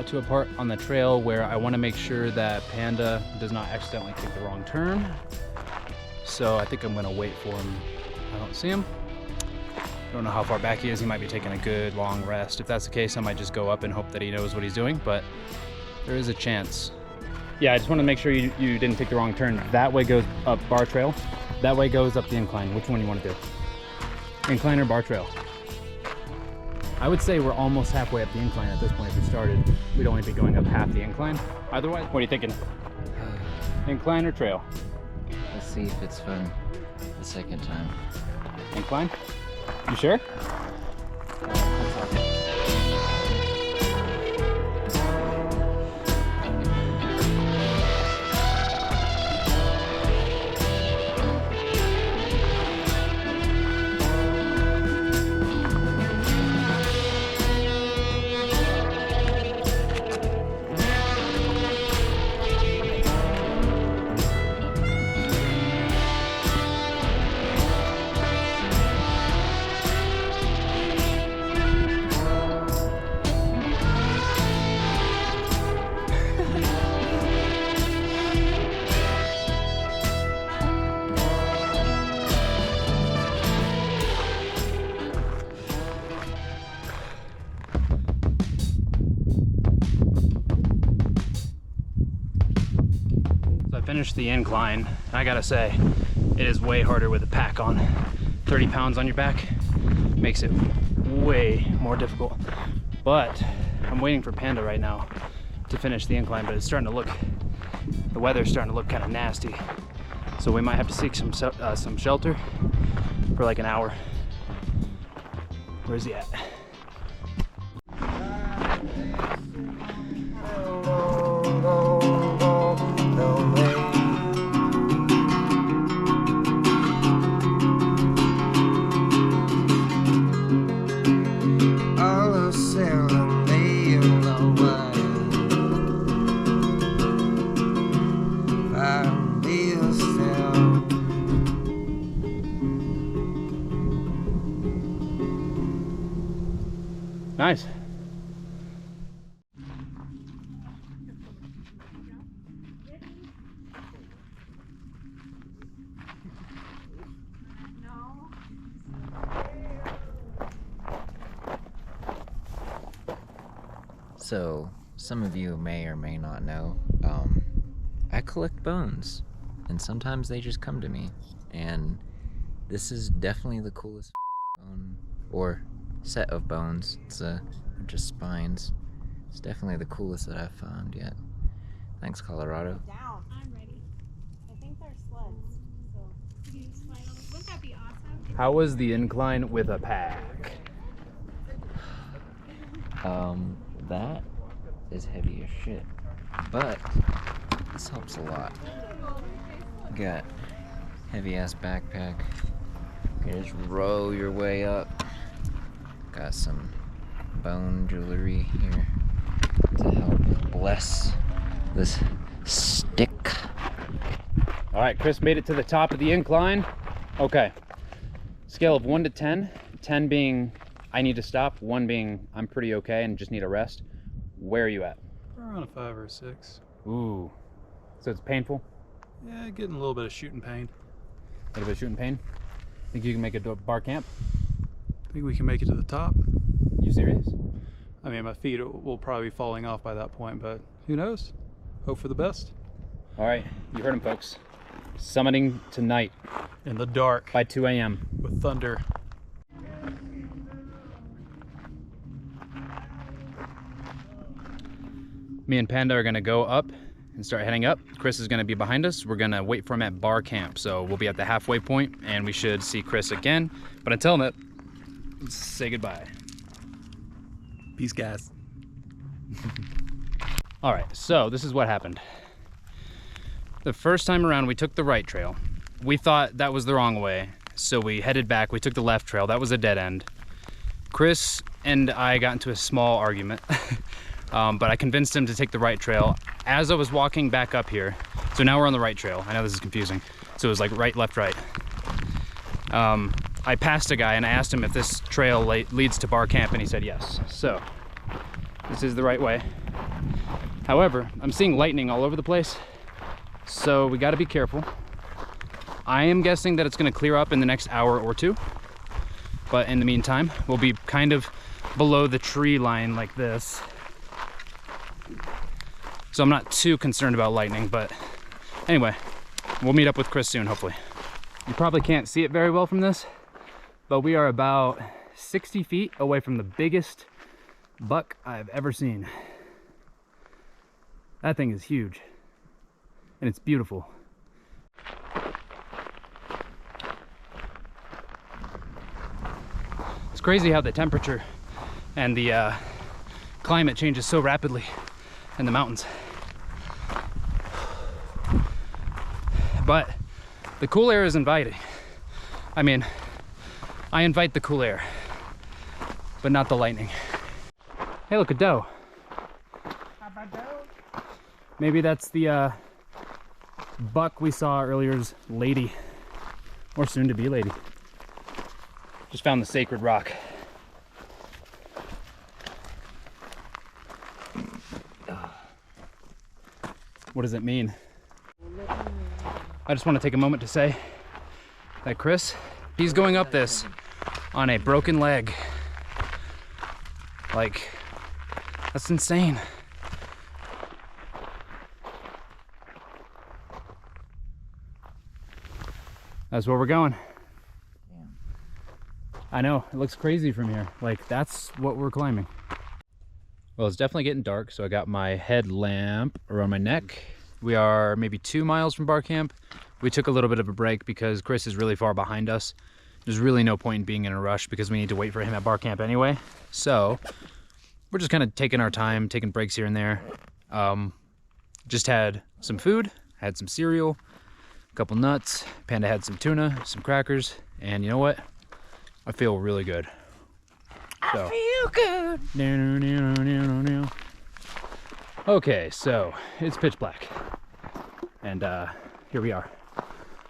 To a part on the trail where I want to make sure that Panda does not accidentally take the wrong turn. so I think I'm gonna wait for him. I don't see him. I don't know how far back he is. He might be taking a good long rest. If that's the case, I might just go up and hope that he knows what he's doing, but there is a chance. Yeah, I just want to make sure you didn't take the wrong turn. That way goes up bar trail. That way goes up the incline. Which one do you want to do? Incline or bar trail? I would say we're almost halfway up the incline at this point. If we started, we'd only be going up half the incline. Either way, what are you thinking? Incline or trail? Let's see if it's fun the second time. Incline? You sure? Finished the incline. I gotta say, it is way harder with a pack on. 30 pounds on your back makes it way more difficult. But I'm waiting for Panda right now to finish the incline, but it's starting to look, the weather's starting to look kind of nasty. So we might have to seek some shelter for like an hour. Where's he at? Nice. So, some of you may or may not know, I collect bones, and sometimes they just come to me, and this is definitely the coolest bone, or set of bones. It's a bunch of spines. It's definitely the coolest that I've found yet. Thanks, Colorado. Down. I'm ready. I think they're sleds. So you slide on. Wouldn't that be awesome? How was the incline with a pack? That is heavy as shit, but this helps a lot. Got heavy ass backpack. You can just row your way up. Got some bone jewelry here to help bless this stick. All right, Chris made it to the top of the incline. Okay, scale of 1 to 10, 10 being I need to stop, 1 being I'm pretty okay and just need a rest. Where are you at? Around a 5 or a 6. Ooh, so it's painful? Yeah, getting a little bit of shooting pain. A little bit of shooting pain? Think you can make it to a bar camp? I think we can make it to the top. You serious? I mean, my feet will probably be falling off by that point, but who knows? Hope for the best. All right, you heard him, folks. Summiting tonight In the dark, by 2 a.m. with thunder. Me and Panda are gonna go up and start heading up. Chris is gonna be behind us. We're gonna wait for him at bar camp. So we'll be at the halfway point and we should see Chris again. But until then, let's say goodbye. Peace, guys. All right, so this is what happened. The first time around, we took the right trail. We thought that was the wrong way. So we headed back, we took the left trail. That was a dead end. Chris and I got into a small argument. But I convinced him to take the right trail as I was walking back up here. So now we're on the right trail. I know this is confusing. So it was like right, left, right. I passed a guy and I asked him if this trail leads to bar camp and he said yes. So this is the right way. However, I'm seeing lightning all over the place. So we gotta be careful. I am guessing that it's gonna clear up in the next hour or two. But in the meantime, we'll be kind of below the tree line like this. So I'm not too concerned about lightning, but anyway, we'll meet up with Chris soon, hopefully. You probably can't see it very well from this, but we are about 60 feet away from the biggest buck I've ever seen. That thing is huge, and it's beautiful. It's crazy how the temperature and the climate changes so rapidly in the mountains. But the cool air is inviting. I mean, I invite the cool air, but not the lightning. Hey, look, a doe. Maybe that's the buck we saw earlier's lady, or soon to be lady. Just found the sacred rock. What does it mean? I just want to take a moment to say that Chris, he's going up this on a broken leg. Like, that's insane. That's where we're going. I know, it looks crazy from here. Like, that's what we're climbing. Well, it's definitely getting dark, so I got my headlamp around my neck. We are maybe 2 miles from bar camp. We took a little bit of a break because Chris is really far behind us. There's really no point in being in a rush because we need to wait for him at bar camp anyway. So we're just kind of taking our time, taking breaks here and there. Just had some food, had some cereal, a couple nuts. Panda had some tuna, some crackers, and you know what? I feel really good. So. I feel good. Okay, so it's pitch black, and here we are. I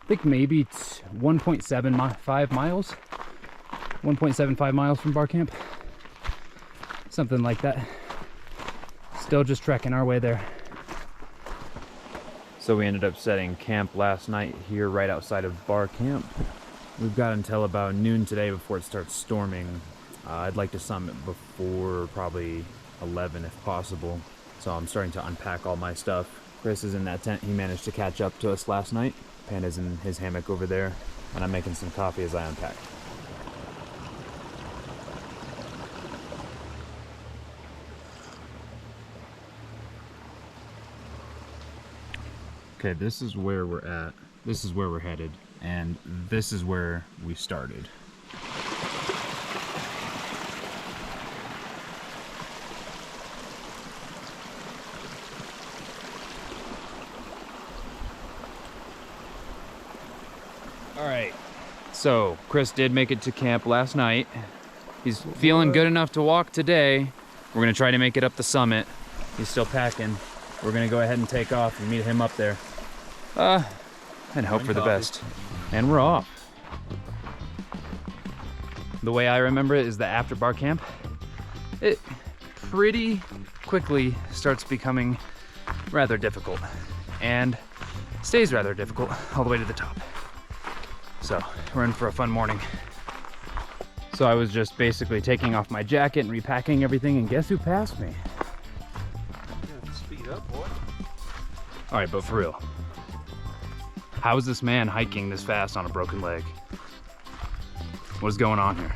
think maybe 1.75 miles, 1.75 miles from bar camp, something like that. Still just trekking our way there. So we ended up setting camp last night here right outside of bar camp. We've got until about noon today before it starts storming. I'd like to summit before probably 11 if possible. So I'm starting to unpack all my stuff. Chris is in that tent. He managed to catch up to us last night. Panda's in his hammock over there, and I'm making some coffee as I unpack. Okay, this is where we're at. This is where we're headed, and this is where we started. All right, so Chris did make it to camp last night. He's feeling good enough to walk today. We're gonna try to make it up the summit. He's still packing. We're gonna go ahead and take off and meet him up there. And hope for the best. And we're off. The way I remember it is that after bar camp, it pretty quickly starts becoming rather difficult and stays rather difficult all the way to the top. So we're in for a fun morning. So I was just basically taking off my jacket and repacking everything, and guess who passed me? You have to speed up, boy. All right, but for real, how is this man hiking this fast on a broken leg? What is going on here?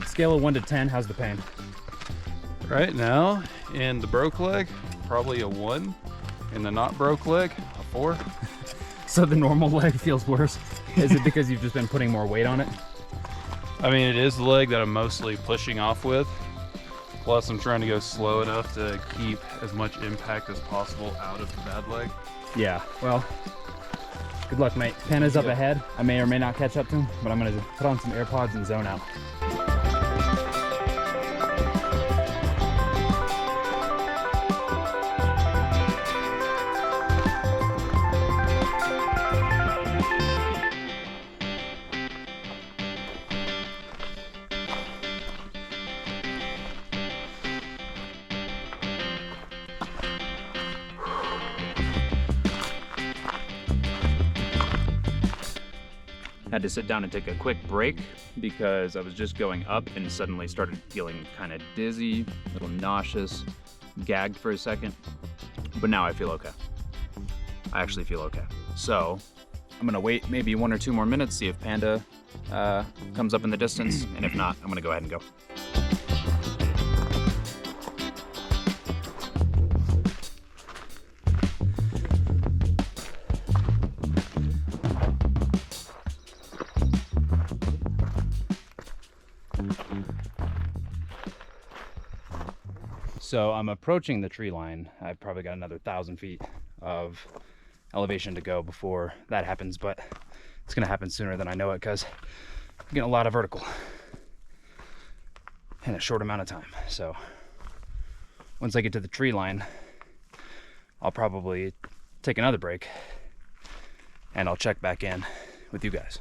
Scale of 1 to 10, how's the pain? Right now, in the broke leg, probably a 1. In the not broke leg, a 4. So the normal leg feels worse? Is it because you've just been putting more weight on it? I mean, it is the leg that I'm mostly pushing off with. Plus, I'm trying to go slow enough to keep as much impact as possible out of the bad leg. Yeah, well, good luck, mate. Panda's up ahead. I may or may not catch up to him, but I'm gonna put on some AirPods and zone out. Had to sit down and take a quick break because I was just going up and suddenly started feeling kind of dizzy, a little nauseous, gagged for a second, but now I feel okay. I actually feel okay. So I'm gonna wait maybe 1 or 2 more minutes, see if Panda comes up in the distance, and if not, I'm gonna go ahead and go. So I'm approaching the tree line. I've probably got another 1,000 feet of elevation to go before that happens, but it's gonna happen sooner than I know it because I'm getting a lot of vertical in a short amount of time. So once I get to the tree line, I'll probably take another break and I'll check back in with you guys.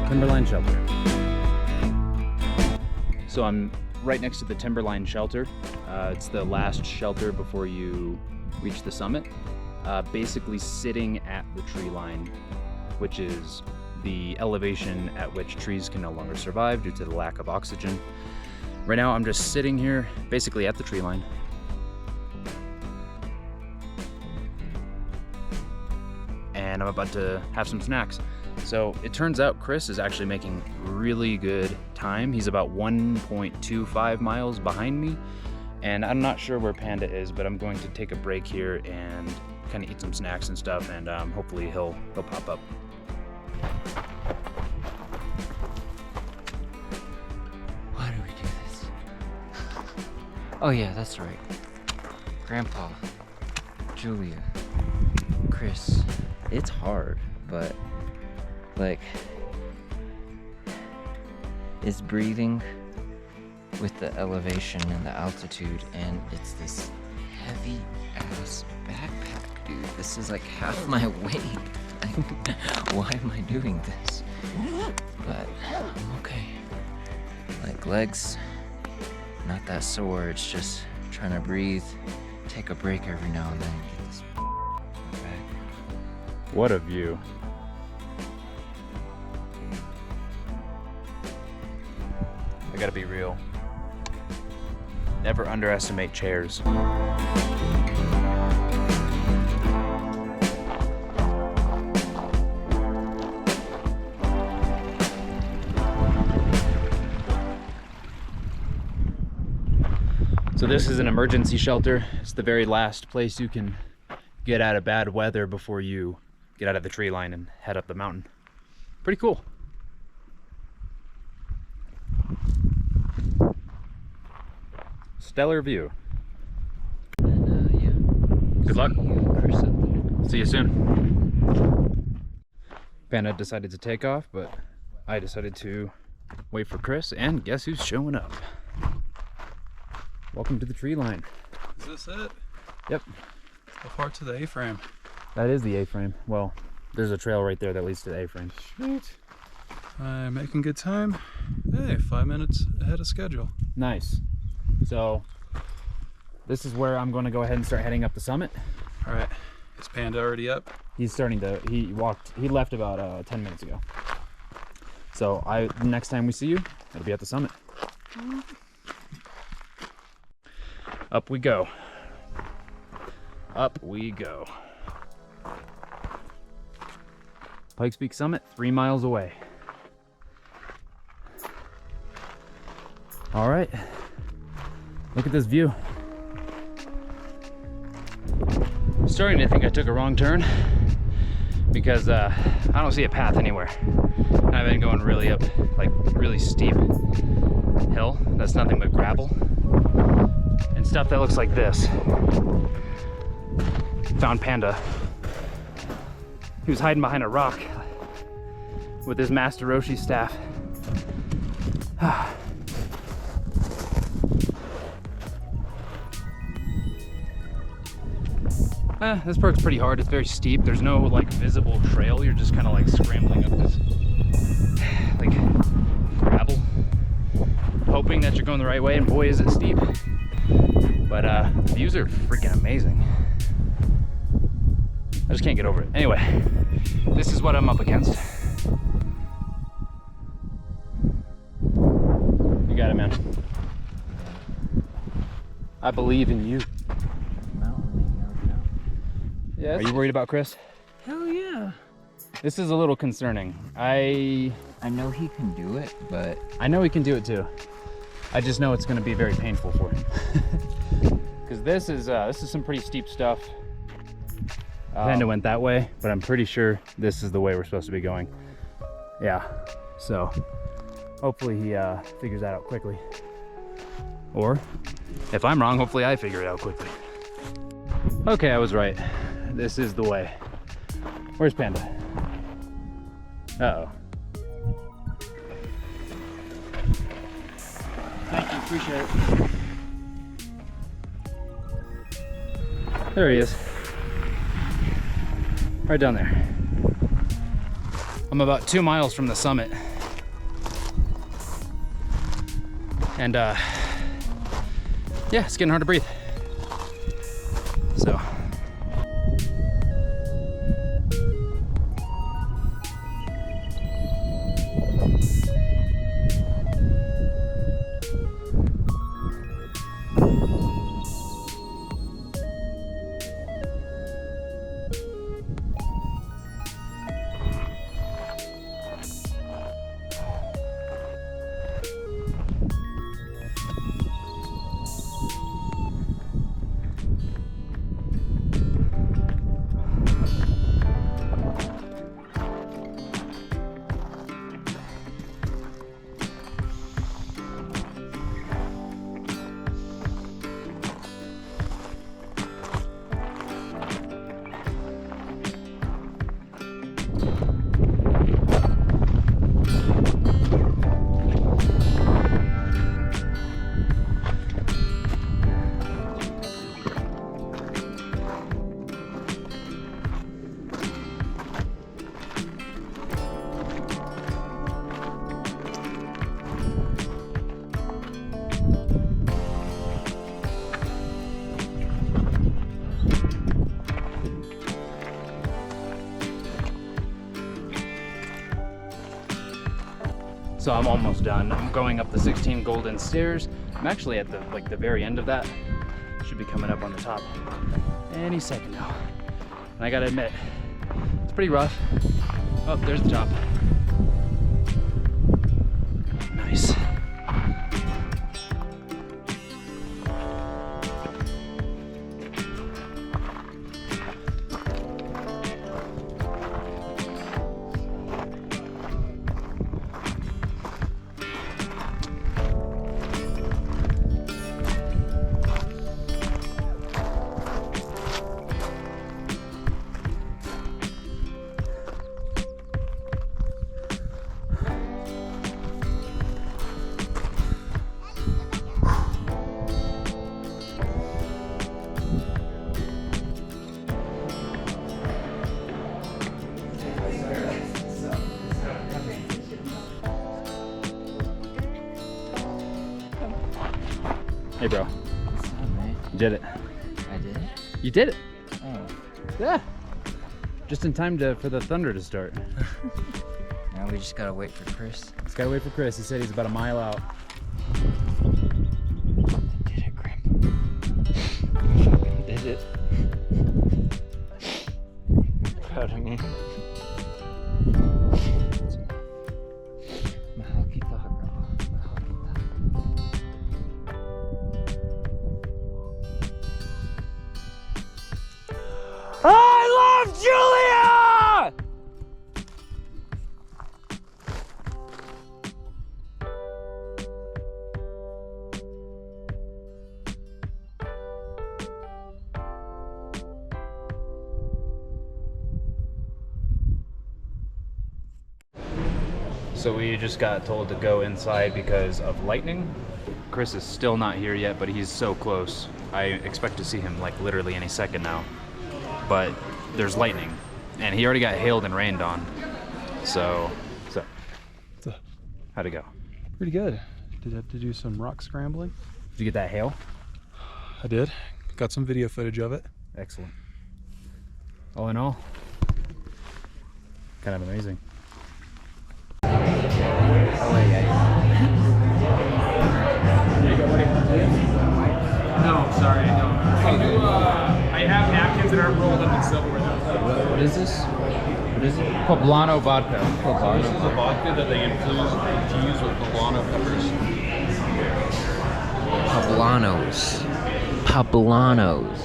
Timberline shelter. So I'm right next to the Timberline shelter. It's the last shelter before you reach the summit. Basically sitting at the tree line, which is the elevation at which trees can no longer survive due to the lack of oxygen. Right now I'm just sitting here basically at the tree line. And I'm about to have some snacks. So it turns out Chris is actually making really good time. He's about 1.25 miles behind me. And I'm not sure where Panda is, but I'm going to take a break here and kind of eat some snacks and stuff, and hopefully he'll pop up. Why do we do this? Oh yeah, that's right. Grandpa, Julia, Chris. It's hard, but like, it's breathing with the elevation and the altitude, and it's this heavy ass backpack, dude. This is like half my weight. Why am I doing this? But I'm okay. Like, legs, not that sore. It's just trying to breathe, take a break every now and then, get this back. What a view. I gotta be real. Never underestimate chairs. So this is an emergency shelter. It's the very last place you can get out of bad weather before you get out of the tree line and head up the mountain. Pretty cool. Stellar view. And yeah. Good luck. Chris up there. See you soon. Panda decided to take off, but I decided to wait for Chris, and guess who's showing up? Welcome to the tree line. Is this it? Yep. How far to the A-frame? That is the A-frame. Well, there's a trail right there that leads to the A-frame. Sweet. I'm making good time. Hey, 5 minutes ahead of schedule. Nice. So this is where I'm going to go ahead and start heading up the summit. All right. Is Panda already up? He's starting to, he left about 10 minutes ago. So next time we see you, it'll be at the summit. Up we go. Up we go. Pikes Peak Summit, 3 miles away. All right, look at this view. I'm starting to think I took a wrong turn because I don't see a path anywhere. I've been going really up, like really steep hill that's nothing but gravel and stuff that looks like this. Found Panda. He was hiding behind a rock with his Master Roshi staff. This part's pretty hard. It's very steep. There's no like visible trail. You're just kind of like scrambling up this like gravel, hoping that you're going the right way, and boy is it steep. But the views are freaking amazing. I just can't get over it. Anyway, this is what I'm up against. You got it, man. I believe in you. Yes. Are you worried about Chris? Hell yeah. This is a little concerning. I know he can do it, but I know he can do it too. I just know it's going to be very painful for him. Because this is some pretty steep stuff. Panda went that way, but I'm pretty sure this is the way we're supposed to be going. Yeah, so hopefully he figures that out quickly. Or if I'm wrong, hopefully I figure it out quickly. Okay, I was right. This is the way. Where's Panda? Uh-oh. Thank you, appreciate it. There he is. Right down there. I'm about 2 miles from the summit. And yeah, it's getting hard to breathe. So. So I'm almost done. I'm going up the 16 golden stairs. I'm actually at the very end of that. Should be coming up on the top any second now. And I gotta admit, it's pretty rough. Oh, there's the top. Nice. Hey bro, what's up, man? you did it. I did it? You did it. Oh. Yeah. Just in time for the thunder to start. Now we just gotta wait for Chris. Just gotta wait for Chris. He said he's about a mile out. Did it, Grandpa? Fucking did it. Proud of me. Mahal kita, Grandpa. Mahal kita. I love Julia! So we just got told to go inside because of lightning. Chris is still not here yet, but he's so close. I expect to see him like literally any second now. But there's lightning, and he already got hailed and rained on. So how'd it go? Pretty good. Did have to do some rock scrambling. Did you get that hail? I did. Got some video footage of it. Excellent. All in all, kind of amazing. No, sorry, I don't. I have napkins that aren't rolled up in silverware though. What is this? What is it? Poblano vodka. This is the vodka that they infuse with poblano peppers. Poblanos. Poblanos.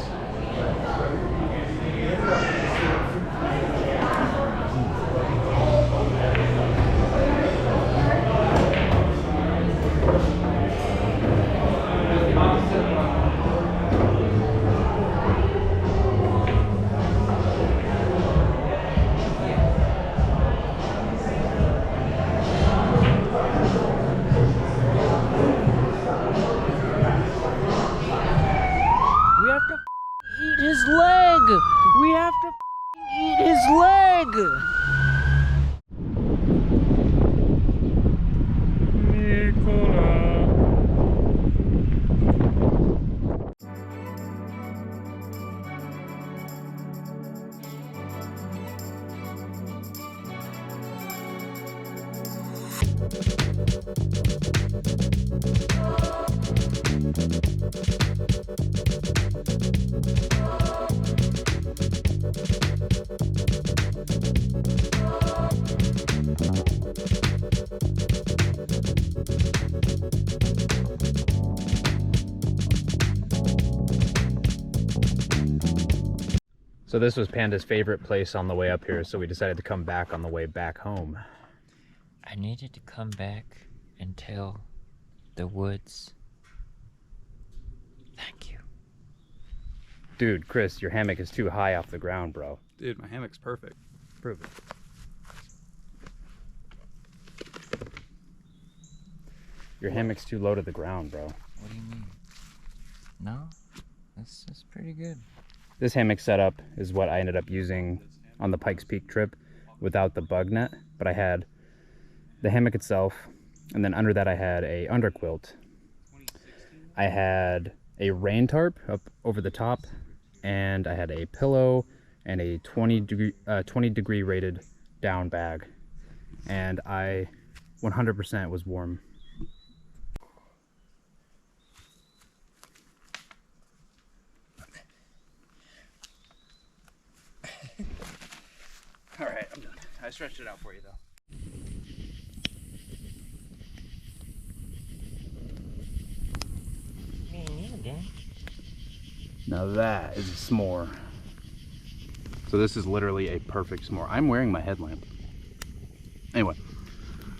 Eat his leg! We have to eat his leg! So this was Panda's favorite place on the way up here, so we decided to come back on the way back home. I needed to come back and tell the woods thank you. Dude, Chris, your hammock is too high off the ground, bro. Dude, my hammock's perfect. Prove it. Your hammock's too low to the ground, bro. What do you mean? No? This is pretty good. This hammock setup is what I ended up using on the Pikes Peak trip without the bug net, but I had the hammock itself, and then under that I had a underquilt. I had a rain tarp up over the top, and I had a pillow and a 20 degree rated down bag, and I 100% was warm. All right, I'm done. I stretched it out for you though. Now that is a s'more. So this is literally a perfect s'more. I'm wearing my headlamp. Anyway,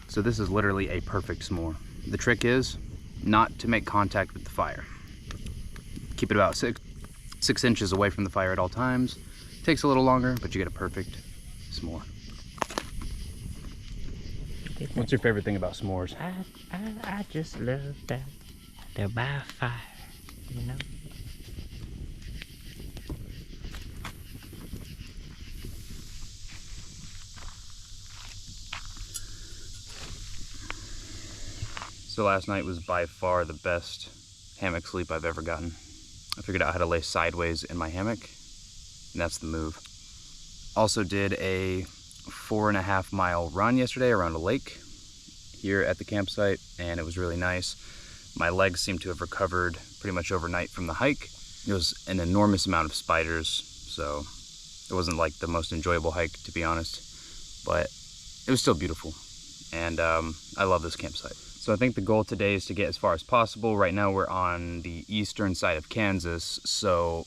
so this is literally a perfect s'more. The trick is not to make contact with the fire. Keep it about six inches away from the fire at all times. Takes a little longer, but you get a perfect s'more. What's your favorite thing about s'mores? I just love that they're by fire, you know? So last night was by far the best hammock sleep I've ever gotten. I figured out how to lay sideways in my hammock, and that's the move. Also did a 4.5 mile run yesterday around a lake here at the campsite, and it was really nice. My legs seem to have recovered pretty much overnight from the hike. It was an enormous amount of spiders, so it wasn't like the most enjoyable hike, to be honest, but it was still beautiful, and I love this campsite. So I think the goal today is to get as far as possible. Right now we're on the eastern side of Kansas, so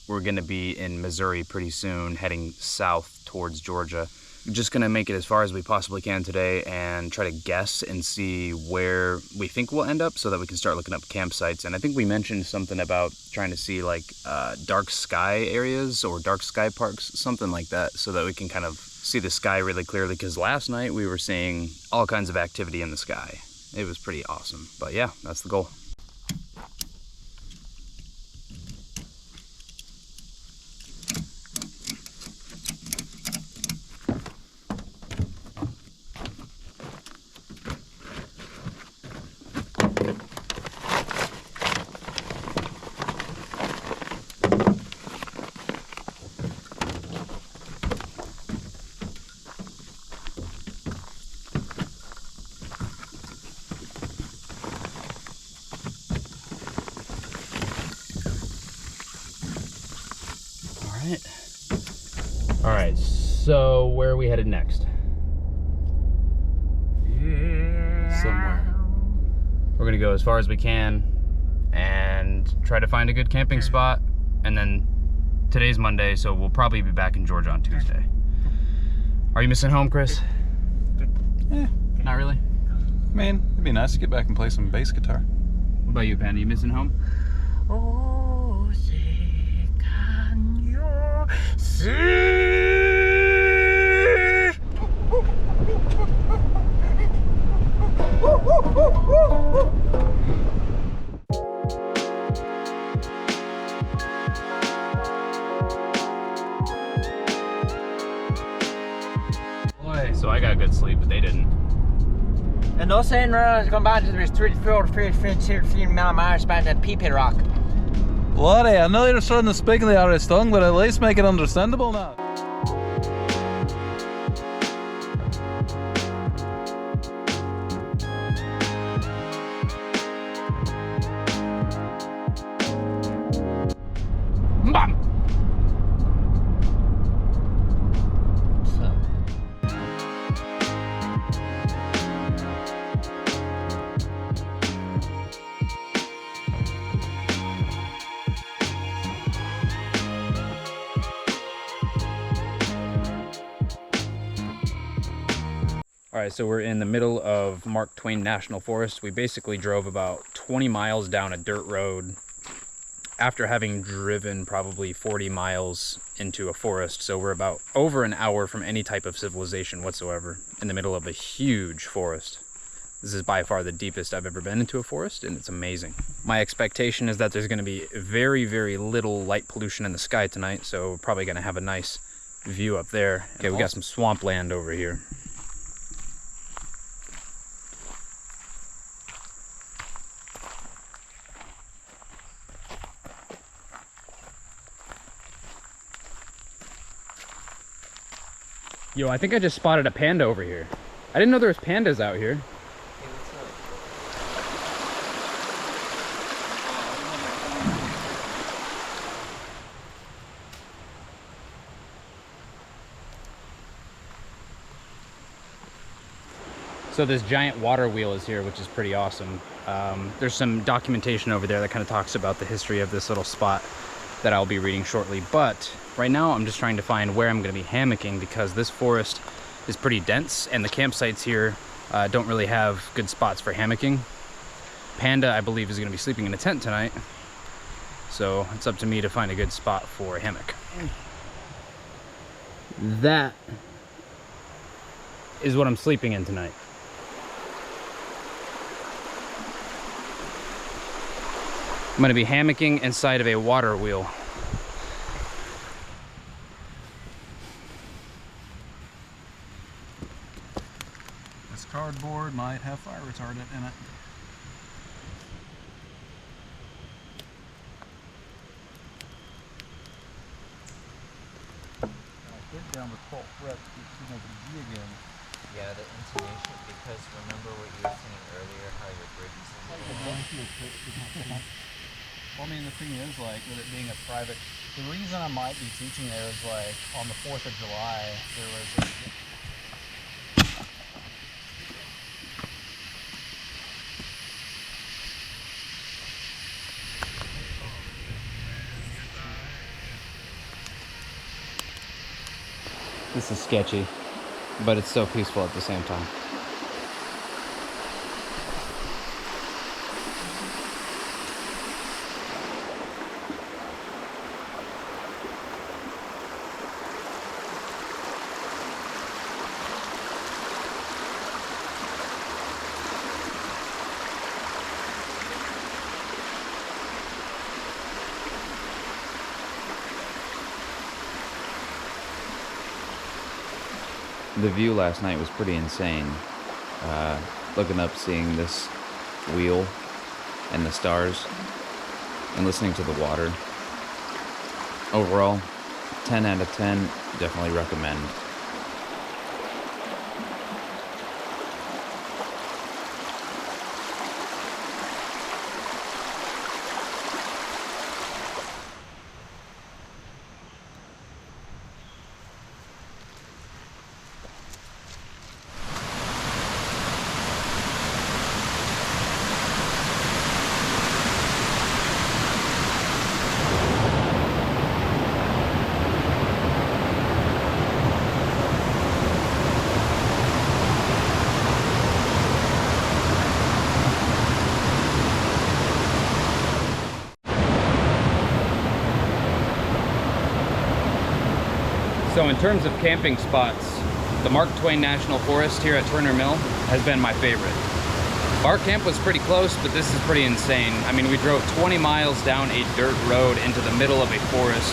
we're gonna be in Missouri pretty soon, heading south towards Georgia. I'm just gonna make it as far as we possibly can today and try to guess and see where we think we'll end up so that we can start looking up campsites. And I think we mentioned something about trying to see like dark sky areas or dark sky parks, something like that, so that we can kind of see the sky really clearly, because last night we were seeing all kinds of activity in the sky. It was pretty awesome, but yeah, that's the goal. All right, so where are we headed next? Somewhere. We're gonna go as far as we can and try to find a good camping spot. And then today's Monday, so we'll probably be back in Georgia on Tuesday. Are you missing home, Chris? Eh, Not really? I mean, it'd be nice to get back and play some bass guitar. What about you, Panda? You missing home? Oh, say, can you see? Boy, so I got good sleep, but they didn't. En då sen kom back to the street for 15 miles by the Peepee Rock. Bloody, I know you're trying to speak in the Irish tongue, but at least make it understandable now. Bam! All right, so we're in the middle of Mark Twain National Forest. We basically drove about 20 miles down a dirt road after having driven probably 40 miles into a forest. So we're about over an hour from any type of civilization whatsoever in the middle of a huge forest. This is by far the deepest I've ever been into a forest, and it's amazing. My expectation is that there's gonna be very, very little light pollution in the sky tonight, so we're probably gonna have a nice view up there. Okay, we got some swampland over here. Yo, I think I just spotted a panda over here. I didn't know there was pandas out here. So this giant water wheel is here, which is pretty awesome. There's some documentation over there that kind of talks about the history of this little spot that I'll be reading shortly. But right now I'm just trying to find where I'm gonna be hammocking because this forest is pretty dense and the campsites here don't really have good spots for hammocking. Panda, I believe, is gonna be sleeping in a tent tonight. So it's up to me to find a good spot for a hammock. That is what I'm sleeping in tonight. I'm gonna be hammocking inside of a water wheel. This cardboard might have fire retardant in it. I hit down the 12th fret to make the G again. Yeah, the intonation, because remember what you were saying earlier, how your bridge is Well, I mean, the thing is, like, with it being a private, the reason I might be teaching there is, like, on the 4th of July, there was a... This is sketchy, but it's so peaceful at the same time. The view last night was pretty insane. Looking up, seeing this wheel and the stars and listening to the water. Overall, 10 out of 10, definitely recommend. So in terms of camping spots, the Mark Twain National Forest here at Turner Mill has been my favorite. Our camp was pretty close, but this is pretty insane. I mean, we drove 20 miles down a dirt road into the middle of a forest.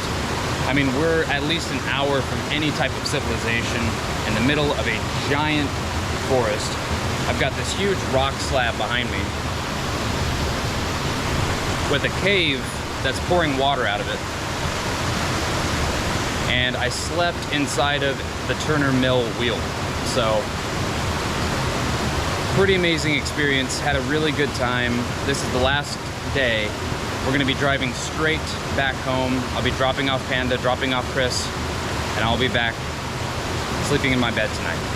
I mean, we're at least an hour from any type of civilization in the middle of a giant forest. I've got this huge rock slab behind me with a cave that's pouring water out of it. And I slept inside of the Turner Mill wheel. So, pretty amazing experience, had a really good time. This is the last day. We're gonna be driving straight back home. I'll be dropping off Panda, dropping off Chris, and I'll be back sleeping in my bed tonight.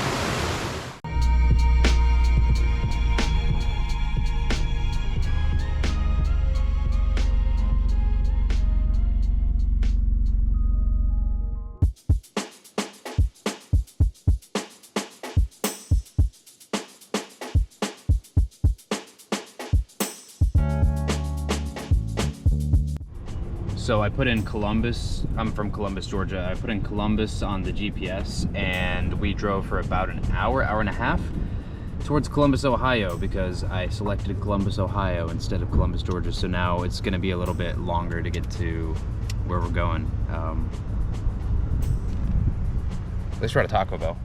So I put in Columbus, I'm from Columbus, Georgia. I put in Columbus on the GPS and we drove for about an hour, hour and a half towards Columbus, Ohio, because I selected Columbus, Ohio instead of Columbus, Georgia. So now it's gonna be a little bit longer to get to where we're going. Let's try to Taco Bell.